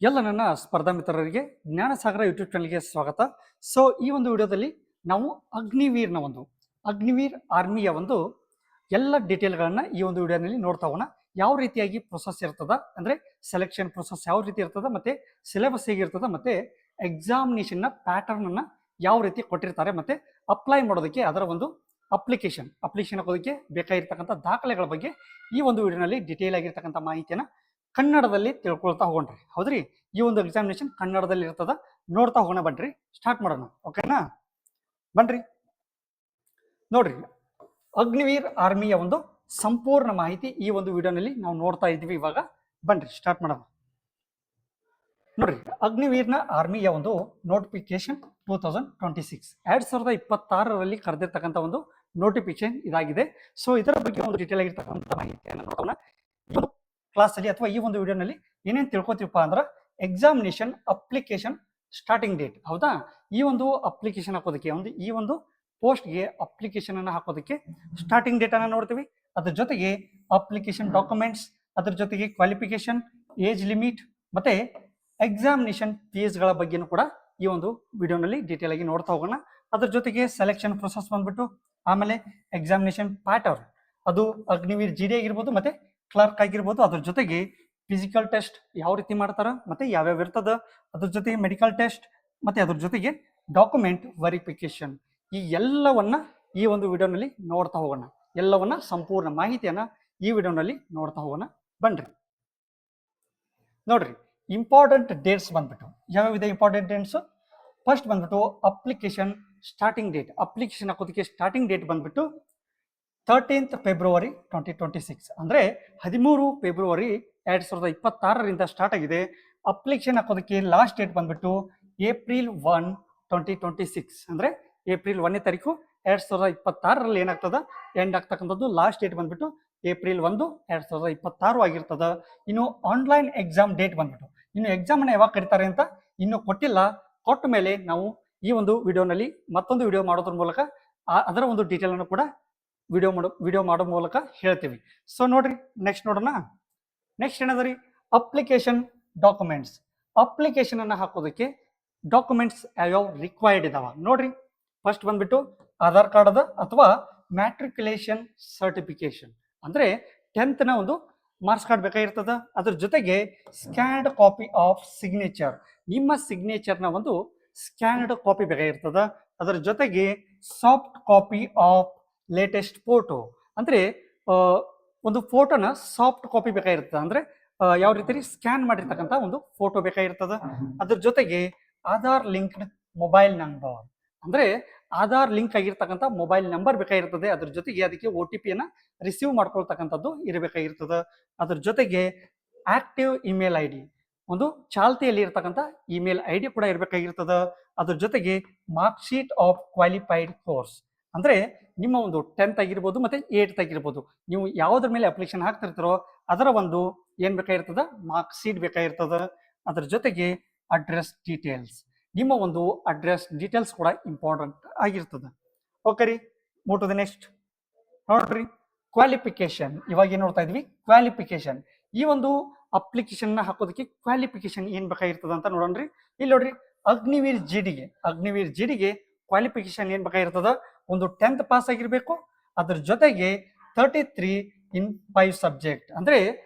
ಎಲ್ಲ ನನ್ನ ಸ್ಪರ್ಧಾ ಮಿತ್ರರಿಗೆ ಜ್ಞಾನಸಾಗರ ಯೂಟ್ಯೂಬ್ ಚಾನಲ್ಗೆ ಸ್ವಾಗತ. ಸೊ ಈ ಒಂದು ವಿಡಿಯೋದಲ್ಲಿ ನಾವು ಅಗ್ನಿವೀರ್ ಆರ್ಮಿಯ ಒಂದು ಎಲ್ಲ ಡೀಟೇಲ್ಗಳನ್ನ ಈ ಒಂದು ವಿಡಿಯೋನಲ್ಲಿ ನೋಡ್ತಾ ಹೋಗೋಣ. ಯಾವ ರೀತಿಯಾಗಿ ಪ್ರೊಸೆಸ್ ಇರ್ತದ, ಅಂದ್ರೆ ಸೆಲೆಕ್ಷನ್ ಪ್ರೊಸೆಸ್ ಯಾವ ರೀತಿ ಇರ್ತದ, ಮತ್ತೆ ಸಿಲೆಬಸ್ ಹೇಗಿರ್ತದ, ಮತ್ತೆ ಎಕ್ಸಾಮಿನೇಷನ್ ನ ಪ್ಯಾಟರ್ನ್ ಅನ್ನ ಯಾವ ರೀತಿ ಕೊಟ್ಟಿರ್ತಾರೆ, ಮತ್ತೆ ಅಪ್ಲೈ ಮಾಡೋದಕ್ಕೆ ಅದರ ಒಂದು ಅಪ್ಲಿಕೇಶನ್ ಹಾಕೋದಕ್ಕೆ ಬೇಕಾಗಿರ್ತಕ್ಕಂಥ ದಾಖಲೆಗಳ ಬಗ್ಗೆ ಈ ಒಂದು ವಿಡಿಯೋನಲ್ಲಿ ಡಿಟೇಲ್ ಆಗಿರ್ತಕ್ಕಂಥ ಮಾಹಿತಿಯನ್ನ ಕನ್ನಡದಲ್ಲಿ ತಿಳ್ಕೊಳ್ತಾ ಹೋಗೋಣ್ರಿ. ಹೌದ್ರಿ, ಈ ಒಂದು ಎಕ್ಸಾಮಿನೇಷನ್ ಕನ್ನಡದಲ್ಲಿ ಇರ್ತದ, ನೋಡ್ತಾ ಹೋಗೋಣ. ಬನ್ರಿ ಸ್ಟಾರ್ಟ್ ಮಾಡೋಣ. ಓಕೆನಾ? ಬನ್ರಿ ನೋಡ್ರಿ, ಅಗ್ನಿವೀರ್ ಆರ್ಮಿಯ ಒಂದು ಸಂಪೂರ್ಣ ಮಾಹಿತಿ ಈ ಒಂದು ವಿಡಿಯೋನಲ್ಲಿ ನಾವು ನೋಡ್ತಾ ಇದ್ದೀವಿ. ಇವಾಗ ಬನ್ರಿ ಸ್ಟಾರ್ಟ್ ಮಾಡೋಣ. ನೋಡ್ರಿ, ಅಗ್ನಿವೀರ್ನ ಆರ್ಮಿಯ ಒಂದು ನೋಟಿಫಿಕೇಶನ್ 2026 2026ರಲ್ಲಿ ಕರೆದಿರ್ತಕ್ಕಂಥ ಒಂದು ನೋಟಿಫಿಕೇಶನ್ ಇದಾಗಿದೆ. ಸೊ ಇದರ ಬಗ್ಗೆ ಒಂದು ಡೀಟೇಲ್ ಆಗಿರ್ತಕ್ಕಂಥ ಮಾಹಿತಿಯನ್ನು ನೋಡೋಣ ಕ್ಲಾಸ್ ಅಲ್ಲಿ, ಅಥವಾ ಈ ಒಂದು ವಿಡಿಯೋನಲ್ಲಿ ಏನೇನು ತಿಳ್ಕೊತೀವಪ್ಪ ಅಂದ್ರೆ ಎಕ್ಸಾಮಿನೇಷನ್ ಅಪ್ಲಿಕೇಶನ್ ಸ್ಟಾರ್ಟಿಂಗ್ ಡೇಟ್. ಹೌದಾ? ಈ ಒಂದು ಅಪ್ಲಿಕೇಶನ್ ಹಾಕೋದಕ್ಕೆ ಈ ಒಂದು ಪೋಸ್ಟ್ಗೆ ಅಪ್ಲಿಕೇಶನ್ ಅನ್ನು ಹಾಕೋದಕ್ಕೆ ಸ್ಟಾರ್ಟಿಂಗ್ ಡೇಟ್ ಅನ್ನ ನೋಡ್ತೀವಿ. ಅದ್ರ ಜೊತೆಗೆ ಅಪ್ಲಿಕೇಶನ್ ಡಾಕ್ಯುಮೆಂಟ್ಸ್, ಅದ್ರ ಜೊತೆಗೆ ಕ್ವಾಲಿಫಿಕೇಶನ್, ಏಜ್ ಲಿಮಿಟ್, ಮತ್ತೆ ಎಕ್ಸಾಮಿನೇಷನ್ ಫೀಸ್ಗಳ ಬಗ್ಗೆನೂ ಕೂಡ ಈ ಒಂದು ವಿಡಿಯೋನಲ್ಲಿ ಡೀಟೇಲ್ ಆಗಿ ನೋಡ್ತಾ ಹೋಗೋಣ. ಅದ್ರ ಜೊತೆಗೆ ಸೆಲೆಕ್ಷನ್ ಪ್ರೊಸೆಸ್ ಬಂದ್ಬಿಟ್ಟು, ಆಮೇಲೆ ಎಕ್ಸಾಮಿನೇಷನ್ ಪ್ಯಾಟರ್ನ್, ಅದು ಅಗ್ನಿವೀರ್ ಜಿಡಿ ಆಗಿರ್ಬೋದು, ಮತ್ತೆ ಕ್ಲರ್ಕ್ ಆಗಿರ್ಬೋದು. ಅದ್ರ ಜೊತೆಗೆ ಫಿಸಿಕಲ್ ಟೆಸ್ಟ್ ಯಾವ ರೀತಿ ಮಾಡ್ತಾರ, ಮತ್ತೆ ಯಾವ್ಯಾವ ಇರ್ತದ, ಅದ್ರ ಜೊತೆಗೆ ಮೆಡಿಕಲ್ ಟೆಸ್ಟ್, ಮತ್ತೆ ಅದ್ರ ಜೊತೆಗೆ ಡಾಕ್ಯುಮೆಂಟ್ ವೆರಿಫಿಕೇಶನ್, ಈ ಎಲ್ಲವನ್ನ ಈ ಒಂದು ವಿಡಿಯೋನಲ್ಲಿ ನೋಡ್ತಾ ಹೋಗೋಣ. ಎಲ್ಲವನ್ನ ಸಂಪೂರ್ಣ ಮಾಹಿತಿಯನ್ನ ಈ ವಿಡಿಯೋನಲ್ಲಿ ನೋಡ್ತಾ ಹೋಗೋಣ. ಬನ್ರಿ ನೋಡ್ರಿ, ಇಂಪಾರ್ಟೆಂಟ್ ಡೇಟ್ಸ್ ಬಂದ್ಬಿಟ್ಟು ಯಾವ್ಯಾವಿದೆ ಇಂಪಾರ್ಟೆಂಟ್ ಡೇಟ್ಸ್. ಫಸ್ಟ್ ಬಂದ್ಬಿಟ್ಟು ಅಪ್ಲಿಕೇಶನ್ ಸ್ಟಾರ್ಟಿಂಗ್ ಡೇಟ್. ಅಪ್ಲಿಕೇಶನ್ ಹಾಕೋದಕ್ಕೆ ಸ್ಟಾರ್ಟಿಂಗ್ ಡೇಟ್ ಬಂದ್ಬಿಟ್ಟು 13th February 2026, ಅಂದ್ರೆ 13 ಫೆಬ್ರವರಿ 2026ರಿಂದ ಸ್ಟಾರ್ಟ್ ಆಗಿದೆ. ಅಪ್ಲಿಕೇಶನ್ ಹಾಕೋದಕ್ಕೆ ಲಾಸ್ಟ್ ಡೇಟ್ ಬಂದ್ಬಿಟ್ಟು April 1, 2026, ಅಂದ್ರೆ April 1ನೇ ತಾರೀಕು 2026ರಲ್ಲಿ ಏನಾಗ್ತದ ಎಂಡ್ ಆಗ್ತಕ್ಕಂಥದ್ದು. ಲಾಸ್ಟ್ ಡೇಟ್ ಬಂದ್ಬಿಟ್ಟು April 1, 2026 ಆಗಿರ್ತದ. ಇನ್ನು ಆನ್ಲೈನ್ ಎಕ್ಸಾಮ್ ಡೇಟ್ ಬಂದ್ಬಿಟ್ಟು, ಇನ್ನು ಎಕ್ಸಾಮ್ ಅನ್ನ ಯಾವಾಗ ಕರೀತಾರೆ ಅಂತ ಇನ್ನು ಕೊಟ್ಟಿಲ್ಲ. ಕೊಟ್ಟ ಮೇಲೆ ನಾವು ಈ ಒಂದು ವಿಡಿಯೋನಲ್ಲಿ ಮತ್ತೊಂದು ವಿಡಿಯೋ ಮಾಡೋದ್ರ ಮೂಲಕ ಅದರ ಒಂದು ಡೀಟೇಲ್ ಅನ್ನು ಕೂಡ ವಿಡಿಯೋ ಮಾಡೋ ಮೂಲಕ ಹೇಳ್ತೀವಿ. ಸೊ ನೋಡ್ರಿ, ನೆಕ್ಸ್ಟ್ ನೋಡೋಣ. ನೆಕ್ಸ್ಟ್ ಏನದರಿ, ಅಪ್ಲಿಕೇಶನ್ ಡಾಕ್ಯುಮೆಂಟ್ಸ್. ಅಪ್ಲಿಕೇಶನ್ ಅನ್ನ ಹಾಕೋದಕ್ಕೆ ಡಾಕ್ಯುಮೆಂಟ್ಸ್ ಯಾವ್ಯಾವ ರಿಕ್ವೈರ್ಡ್ ಇದಾವ ನೋಡ್ರಿ. ಫಸ್ಟ್ ಬಂದ್ಬಿಟ್ಟು ಆಧಾರ್ ಕಾರ್ಡ್ ಅದ, ಅಥವಾ ಮ್ಯಾಟ್ರಿಕ್ಯುಲೇಷನ್ ಸರ್ಟಿಫಿಕೇಶನ್, ಅಂದ್ರೆ 10th ನ ಒಂದು ಮಾರ್ಕ್ಸ್ ಕಾರ್ಡ್ ಬೇಕಾಗಿರ್ತದ. ಅದ್ರ ಜೊತೆಗೆ ಸ್ಕ್ಯಾನ್ಡ್ ಕಾಪಿ ಆಫ್ ಸಿಗ್ನೇಚರ್, ನಿಮ್ಮ ಸಿಗ್ನೇಚರ್ ನ ಒಂದು ಸ್ಕ್ಯಾನ್ಡ್ ಕಾಪಿ ಬೇಕಾಗಿರ್ತದ. ಅದರ ಜೊತೆಗೆ soft copy of latest photo, ಅಂದ್ರೆ ಒಂದು ಫೋಟೋನ ಸಾಫ್ಟ್ ಕಾಪಿ ಬೇಕಾಗಿರ್ತದ, ಅಂದ್ರೆ ಯಾವ ರೀತಿ ಸ್ಕ್ಯಾನ್ ಮಾಡಿರ್ತಕ್ಕಂಥ ಒಂದು ಫೋಟೋ ಬೇಕಾಗಿರ್ತದ. ಅದ್ರ ಜೊತೆಗೆ ಆಧಾರ್ ಲಿಂಕ್ಡ್ ಮೊಬೈಲ್ ನಂಬರ್, ಅಂದ್ರೆ ಆಧಾರ್ ಲಿಂಕ್ ಆಗಿರ್ತಕ್ಕಂಥ ಮೊಬೈಲ್ ನಂಬರ್ ಬೇಕಾಗಿರ್ತದೆ. ಅದ್ರ ಜೊತೆಗೆ ಅದಕ್ಕೆ OTP ನ ರಿಸೀವ್ ಮಾಡ್ಕೊಳ್ತಕ್ಕಂಥದ್ದು ಇರಬೇಕಾಗಿರ್ತದ. ಅದ್ರ ಜೊತೆಗೆ ಆಕ್ಟಿವ್ ಇಮೇಲ್ ID, ಒಂದು ಚಾಲ್ತಿಯಲ್ಲಿ ಇರ್ತಕ್ಕಂಥ ಇಮೇಲ್ ID ಕೂಡ ಇರಬೇಕಾಗಿರ್ತದ. ಅದ್ರ ಜೊತೆಗೆ mark sheet of qualified course, ಅಂದ್ರೆ ನಿಮ್ಮ ಒಂದು 10th ಆಗಿರ್ಬೋದು, ಮತ್ತೆ 8th ಆಗಿರ್ಬೋದು, ನೀವು ಯಾವುದ್ರ ಮೇಲೆ ಅಪ್ಲಿಕೇಶನ್ ಹಾಕ್ತಿರ್ತಾರೋ ಅದರ ಒಂದು ಏನ್ ಬೇಕಾಗಿರ್ತದ, ಮಾರ್ಕ್ ಶೀಟ್ ಬೇಕಾಗಿರ್ತದ. ಅದ್ರ ಜೊತೆಗೆ ಅಡ್ರೆಸ್ ಡೀಟೇಲ್ಸ್, ನಿಮ್ಮ ಒಂದು ಅಡ್ರೆಸ್ ಡೀಟೇಲ್ಸ್ ಕೂಡ ಇಂಪಾರ್ಟೆಂಟ್ ಆಗಿರ್ತದ. ಓಕೆ ರೀ, ಮೂವ್ ಟು ದ ನೆಕ್ಸ್ಟ್. ನೋಡ್ರಿ, ಕ್ವಾಲಿಫಿಕೇಶನ್. ಇವಾಗ ಏನ್ ನೋಡ್ತಾ ಇದ್ವಿ, ಕ್ವಾಲಿಫಿಕೇಶನ್. ಈ ಒಂದು ಅಪ್ಲಿಕೇಶನ್ ನ ಹಾಕೋದಕ್ಕೆ ಕ್ವಾಲಿಫಿಕೇಶನ್ ಏನ್ ಬೇಕಾಗಿರ್ತದ ಅಂತ ನೋಡೋಣ್ರಿ. ಇಲ್ಲಿ ನೋಡ್ರಿ, ಅಗ್ನಿವೀರ್ ಜಿಡಿಗೆ ಕ್ವಾಲಿಫಿಕೇಶನ್ ಏನ್ ಬೇಕಾಗಿರ್ತದ, ಒಂದು 10th ಪಾಸ್ ಆಗಿರ್ಬೇಕು. ಅದ್ರ ಜೊತೆಗೆ 33 in 5 ಸಬ್ಜೆಕ್ಟ್, ಅಂದ್ರೆ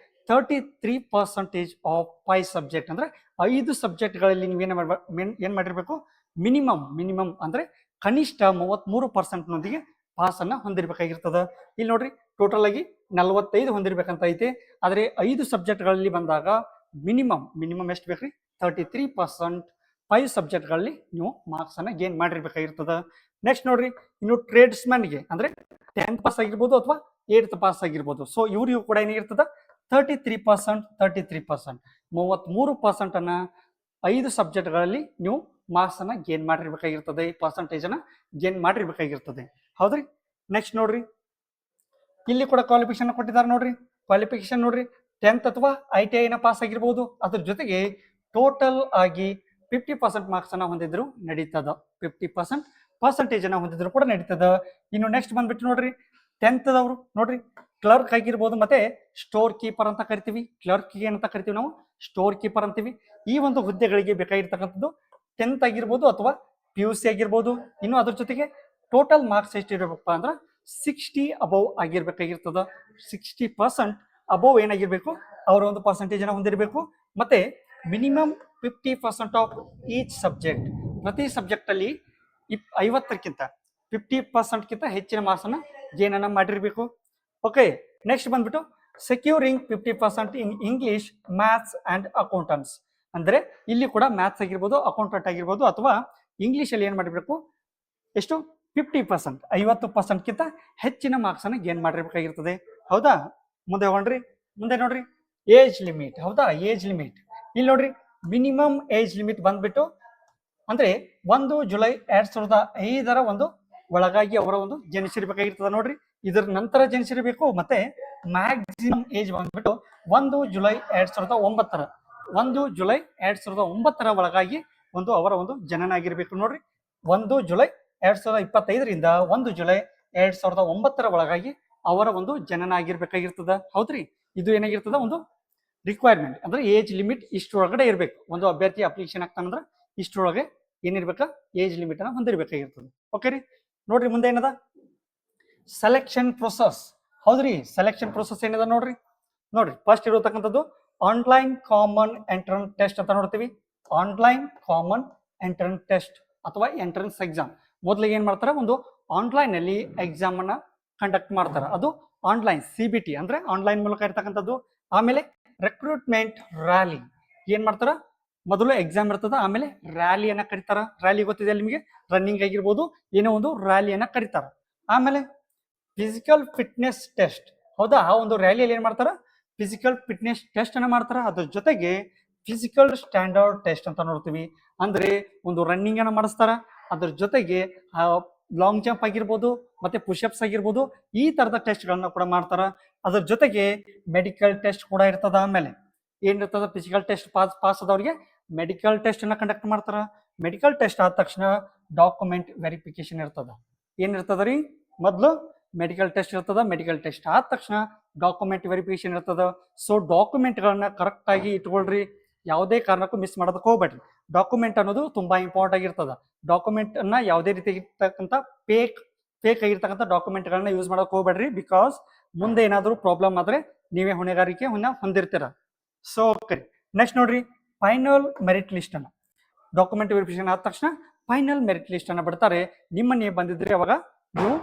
33% ಆಫ್ 5 ಸಬ್ಜೆಕ್ಟ್, ಅಂದ್ರೆ 5 ಸಬ್ಜೆಕ್ಟ್ಗಳಲ್ಲಿ ನೀವು ಏನ್ ಮಾಡಿರ್ಬೇಕು, ಮಿನಿಮಮ್ ಅಂದ್ರೆ ಕನಿಷ್ಠ 33% ನೊಂದಿಗೆ ಪಾಸ್ ಅನ್ನ ಹೊಂದಿರಬೇಕಾಗಿರ್ತದ. ಇಲ್ಲಿ ನೋಡ್ರಿ, ಟೋಟಲ್ ಆಗಿ 45 ಹೊಂದಿರ್ಬೇಕಂತ ಐತೆ. ಆದ್ರೆ 5 ಸಬ್ಜೆಕ್ಟ್ಗಳಲ್ಲಿ ಬಂದಾಗ ಮಿನಿಮಮ್ ಎಷ್ಟು ಬೇಕ್ರಿ, 33%. 5 ಸಬ್ಜೆಕ್ಟ್ಗಳಲ್ಲಿ ನೀವು ಮಾರ್ಕ್ಸ್ ಅನ್ನ ಗೇನ್ ಮಾಡಿರ್ಬೇಕಾಗಿರ್ತದ. ನೆಕ್ಸ್ಟ್ ನೋಡ್ರಿ, ಇನ್ನು ಟ್ರೇಡ್ಸ್ಮನ್ಗೆ, ಅಂದ್ರೆ 10th ಪಾಸ್ ಆಗಿರ್ಬೋದು ಅಥವಾ 8th ಪಾಸ್ ಆಗಿರ್ಬೋದು. ಸೊ ಇವ್ರಿಗೂ ಕೂಡ ಏನಿರ್ತದ, 33%. 33% ಅನ್ನ 5 ಸಬ್ಜೆಕ್ಟ್ಗಳಲ್ಲಿ ನೀವು ಮಾರ್ಕ್ಸ್ ಅನ್ನ ಗೇನ್ ಮಾಡಿರ್ಬೇಕಾಗಿರ್ತದೆ, ಪರ್ಸೆಂಟೇಜ್ ಅನ್ನ ಗೇನ್ ಮಾಡಿರ್ಬೇಕಾಗಿರ್ತದೆ. ಹೌದ್ರಿ. ನೆಕ್ಸ್ಟ್ ನೋಡ್ರಿ, ಇಲ್ಲಿ ಕೂಡ ಕ್ವಾಲಿಫಿಕೇಶನ್ ಕೊಟ್ಟಿದ್ದಾರೆ ನೋಡ್ರಿ. ಕ್ವಾಲಿಫಿಕೇಶನ್ ನೋಡ್ರಿ, 10th ಅಥವಾ ITI ನ ಪಾಸ್ ಆಗಿರ್ಬೋದು. ಅದ್ರ ಜೊತೆಗೆ ಟೋಟಲ್ ಆಗಿ 50% ಮಾರ್ಕ್ಸ್ ಅನ್ನ ಹೊಂದಿದ್ರು ನಡೀತದ, 50% ಪರ್ಸೆಂಟೇಜ್ ಅನ್ನ ಹೊಂದಿದ್ರು ಕೂಡ ನಡೀತದ. ಇನ್ನು ನೆಕ್ಸ್ಟ್ ಬಂದ್ಬಿಟ್ಟು ನೋಡ್ರಿ, 10th ನೋಡ್ರಿ ಕ್ಲರ್ಕ್ ಆಗಿರ್ಬೋದು ಮತ್ತೆ ಸ್ಟೋರ್ ಕೀಪರ್ ಅಂತ ಕರಿತೀವಿ. ಕ್ಲರ್ಕ್ ಏನಂತ ಕರಿತೀವಿ ನಾವು, ಸ್ಟೋರ್ ಕೀಪರ್ ಅಂತೀವಿ. ಈ ಒಂದು ಹುದ್ದೆಗಳಿಗೆ ಬೇಕಾಗಿರ್ತಕ್ಕಂಥದ್ದು 10th ಆಗಿರ್ಬೋದು ಅಥವಾ PUC ಆಗಿರ್ಬೋದು. ಇನ್ನು ಅದ್ರ ಜೊತೆಗೆ ಟೋಟಲ್ ಮಾರ್ಕ್ಸ್ ಎಷ್ಟು ಇರಬೇಕಪ್ಪ ಅಂದ್ರೆ 60 ಅಬೌವ್ ಆಗಿರ್ಬೇಕಾಗಿರ್ತದ. 60% ಅಬೌವ್ ಏನಾಗಿರ್ಬೇಕು, ಅವರ ಒಂದು ಪರ್ಸೆಂಟೇಜ್ ಅನ್ನ ಹೊಂದಿರಬೇಕು. ಮತ್ತೆ ಮಿನಿಮಮ್ 50% ಆಫ್ ಈಚ್ ಸಬ್ಜೆಕ್ಟ್, ಪ್ರತಿ ಸಬ್ಜೆಕ್ಟ್ ಅಲ್ಲಿ 50ಕ್ಕಿಂತ 50%ಕ್ಕಿಂತ ಹೆಚ್ಚಿನ ಮಾರ್ಕ್ಸ್ ಅನ್ನ ಗೇನ್ ಅನ್ನ ಮಾಡಿರ್ಬೇಕು. ಓಕೆ, ನೆಕ್ಸ್ಟ್ ಬಂದ್ಬಿಟ್ಟು securing 50% in English, maths and accountants. ಅಂದ್ರೆ ಇಲ್ಲಿ ಕೂಡ ಮ್ಯಾಥ್ಸ್ ಆಗಿರ್ಬೋದು, ಅಕೌಂಟೆಂಟ್ ಆಗಿರ್ಬೋದು ಅಥವಾ ಇಂಗ್ಲಿಷ್ ಅಲ್ಲಿ ಏನ್ ಮಾಡಿರ್ಬೇಕು, ಎಷ್ಟು 50%, 50%ಕ್ಕಿಂತ ಹೆಚ್ಚಿನ ಮಾರ್ಕ್ಸ್ ಅನ್ನ ಗೇನ್ ಮಾಡಿರ್ಬೇಕಾಗಿರ್ತದೆ. ಹೌದಾ, ಮುಂದೆ ಹೋಗ್ರಿ. ಮುಂದೆ ನೋಡ್ರಿ ಏಜ್ ಲಿಮಿಟ್. ಹೌದಾ, ಏಜ್ ಲಿಮಿಟ್ ಇಲ್ಲಿ ನೋಡ್ರಿ, ಮಿನಿಮಮ್ ಏಜ್ ಲಿಮಿಟ್ ಬಂದ್ಬಿಟ್ಟು ಅಂದ್ರೆ 1 ಜುಲೈ 2005 ಒಂದು ಒಳಗಾಗಿ ಅವರ ಒಂದು ಜನಿಸಿರ್ಬೇಕಾಗಿರ್ತದೆ ನೋಡ್ರಿ. ಇದರ ನಂತರ ಜನಿಸಿರ್ಬೇಕು. ಮತ್ತೆ ಮ್ಯಾಕ್ಸಿಮಮ್ ಏಜ್ ಬಂದ್ಬಿಟ್ಟು 1 ಜುಲೈ 2009 1 ಜುಲೈ 2009 ಒಳಗಾಗಿ ಒಂದು ಅವರ ಒಂದು ಜನನ ಆಗಿರ್ಬೇಕು ನೋಡ್ರಿ. 1 ಜುಲೈ 2025ರಿಂದ 1 ಜುಲೈ 2009 ಒಳಗಾಗಿ ಅವರ ಒಂದು ಜನನ ಆಗಿರ್ಬೇಕಾಗಿರ್ತದ. ಹೌದ್ರಿ, ಇದು ಏನಾಗಿರ್ತದ, ಒಂದು ರಿಕ್ವೈರ್ಮೆಂಟ್ ಅಂದ್ರೆ ಏಜ್ ಲಿಮಿಟ್ ಇಷ್ಟರೊಳಗಡೆ ಇರಬೇಕು. ಒಂದು ಅಭ್ಯರ್ಥಿ ಅಪ್ಲಿಕೇಶನ್ ಆಗ್ತಾನಂದ್ರೆ ಇಷ್ಟರೊಳಗೆ ಏನಿರ್ಬೇಕ, ಏಜ್ ಲಿಮಿಟ್ ಅನ್ನ ಹೊಂದಿರಬೇಕಾಗಿರ್ತದೆ. ಓಕೆ ರೀ, ನೋಡ್ರಿ ಮುಂದೆ ಏನದ ಸೆಲೆಕ್ಷನ್ ಪ್ರೊಸೆಸ್. ಹೌದ್ರಿ, ಸೆಲೆಕ್ಷನ್ ಪ್ರೊಸೆಸ್ ಏನದ ನೋಡ್ರಿ. ಫಸ್ಟ್ ಇರತಕ್ಕಂಥದ್ದು ಆನ್ಲೈನ್ ಕಾಮನ್ ಎಂಟ್ರನ್ಸ್ ಟೆಸ್ಟ್ ಅಂತ ನೋಡ್ತೀವಿ. ಆನ್ಲೈನ್ ಕಾಮನ್ ಎಂಟ್ರನ್ಸ್ ಟೆಸ್ಟ್ ಅಥವಾ ಎಂಟ್ರನ್ಸ್ ಎಕ್ಸಾಮ್. ಮೊದಲಿಗೆ ಏನ್ ಮಾಡ್ತಾರೆ, ಒಂದು ಆನ್ಲೈನ್ ಅಲ್ಲಿ ಎಕ್ಸಾಮ್ ಅನ್ನ ಕಂಡಕ್ಟ್ ಮಾಡ್ತಾರೆ. ಅದು ಆನ್ಲೈನ್ CBT ಅಂದ್ರೆ ಆನ್ಲೈನ್ ಮೂಲಕ ಇರ್ತಕ್ಕಂಥದ್ದು. ಆಮೇಲೆ ರೆಕ್ರೂಟ್ಮೆಂಟ್ ರ್ಯಾಲಿ ಏನ್ ಮಾಡ್ತಾರ, ಮೊದಲು ಎಕ್ಸಾಮ್ ಇರ್ತದ, ಆಮೇಲೆ ರ್ಯಾಲಿಯನ್ನ ಕರೀತಾರ. ರ್ಯಾಲಿ ಗೊತ್ತಿದೆ ನಿಮಗೆ, ರನ್ನಿಂಗ್ ಆಗಿರ್ಬೋದು, ಏನೋ ಒಂದು ರ್ಯಾಲಿಯನ್ನ ಕರೀತಾರ. ಆಮೇಲೆ ಫಿಸಿಕಲ್ ಫಿಟ್ನೆಸ್ ಟೆಸ್ಟ್. ಹೌದಾ, ಆ ಒಂದು ರ್ಯಾಲಿಯಲ್ಲಿ ಏನ್ ಮಾಡ್ತಾರ, ಫಿಸಿಕಲ್ ಫಿಟ್ನೆಸ್ ಟೆಸ್ಟ್ ಅನ್ನ ಮಾಡ್ತಾರ. ಅದ್ರ ಜೊತೆಗೆ ಫಿಸಿಕಲ್ ಸ್ಟ್ಯಾಂಡರ್ಡ್ ಟೆಸ್ಟ್ ಅಂತ ನೋಡ್ತೀವಿ. ಅಂದ್ರೆ ಒಂದು ರನ್ನಿಂಗ್ ಅನ್ನ ಮಾಡಿಸ್ತಾರ. ಅದ್ರ ಜೊತೆಗೆ ಲಾಂಗ್ ಜಂಪ್ ಆಗಿರ್ಬೋದು ಮತ್ತೆ ಪುಷಪ್ಸ್ ಆಗಿರ್ಬೋದು, ಈ ತರದ ಟೆಸ್ಟ್ ಗಳನ್ನ ಕೂಡ ಮಾಡ್ತಾರ. ಅದ್ರ ಜೊತೆಗೆ ಮೆಡಿಕಲ್ ಟೆಸ್ಟ್ ಕೂಡ ಇರ್ತದ. ಆಮೇಲೆ ಏನಿರ್ತದ, ಫಿಸಿಕಲ್ ಟೆಸ್ಟ್ ಪಾಸ್ ಆದವ್ರಿಗೆ ಮೆಡಿಕಲ್ ಟೆಸ್ಟ್ ಅನ್ನ ಕಂಡಕ್ಟ್ ಮಾಡ್ತಾರ. ಮೆಡಿಕಲ್ ಟೆಸ್ಟ್ ಆದ ತಕ್ಷಣ ಡಾಕ್ಯುಮೆಂಟ್ ವೆರಿಫಿಕೇಶನ್ ಇರ್ತದ. ಏನಿರ್ತದ ರೀ, ಮೊದಲು ಮೆಡಿಕಲ್ ಟೆಸ್ಟ್ ಇರ್ತದ. ಮೆಡಿಕಲ್ ಟೆಸ್ಟ್ ಆದ ತಕ್ಷಣ ಡಾಕ್ಯುಮೆಂಟ್ ವೆರಿಫಿಕೇಶನ್ ಇರ್ತದ. ಸೊ ಡಾಕ್ಯುಮೆಂಟ್ ಗಳನ್ನ ಕರೆಕ್ಟ್ ಆಗಿ ಇಟ್ಕೊಳ್ರಿ, ಯಾವುದೇ ಕಾರಣಕ್ಕೂ ಮಿಸ್ ಮಾಡೋದಕ್ಕೆ ಹೋಗ್ಬೇಡ್ರಿ. ಡಾಕ್ಯುಮೆಂಟ್ ಅನ್ನೋದು ತುಂಬಾ ಇಂಪಾರ್ಟೆಂಟ್ ಆಗಿರ್ತದ. ಡಾಕ್ಯುಮೆಂಟ್ ಅನ್ನ ಯಾವುದೇ ರೀತಿ ಇರ್ತಕ್ಕಂಥ ಫೇಕ್ ಆಗಿರ್ತಕ್ಕಂಥ ಡಾಕ್ಯುಮೆಂಟ್ ಗಳನ್ನ ಯೂಸ್ ಮಾಡಕ್ ಹೋಗ್ಬೇಡ್ರಿ. ಬಿಕಾಸ್ ಮುಂದೆ ಏನಾದರೂ ಪ್ರಾಬ್ಲಮ್ ಆದ್ರೆ ನೀವೇ ಹೊಣೆಗಾರಿಕೆ ಹೊಂದಿರ್ತೀರ. ಸೊ ಓಕೆ, ನೆಕ್ಸ್ಟ್ ನೋಡ್ರಿ, ಫೈನಲ್ ಮೆರಿಟ್ ಲಿಸ್ಟ್ ಅನ್ನ ಡಾಕ್ಯುಮೆಂಟ್ ವೆರಿಫಿಕೇಶನ್ ಆದ ತಕ್ಷಣ ಫೈನಲ್ ಮೆರಿಟ್ ಲಿಸ್ಟ್ ಅನ್ನ ಬಿಡ್ತಾರೆ. ನಿಮ್ಮ ನೇಮ್ ಬಂದಿದ್ರೆ ಅವಾಗ ನೀವು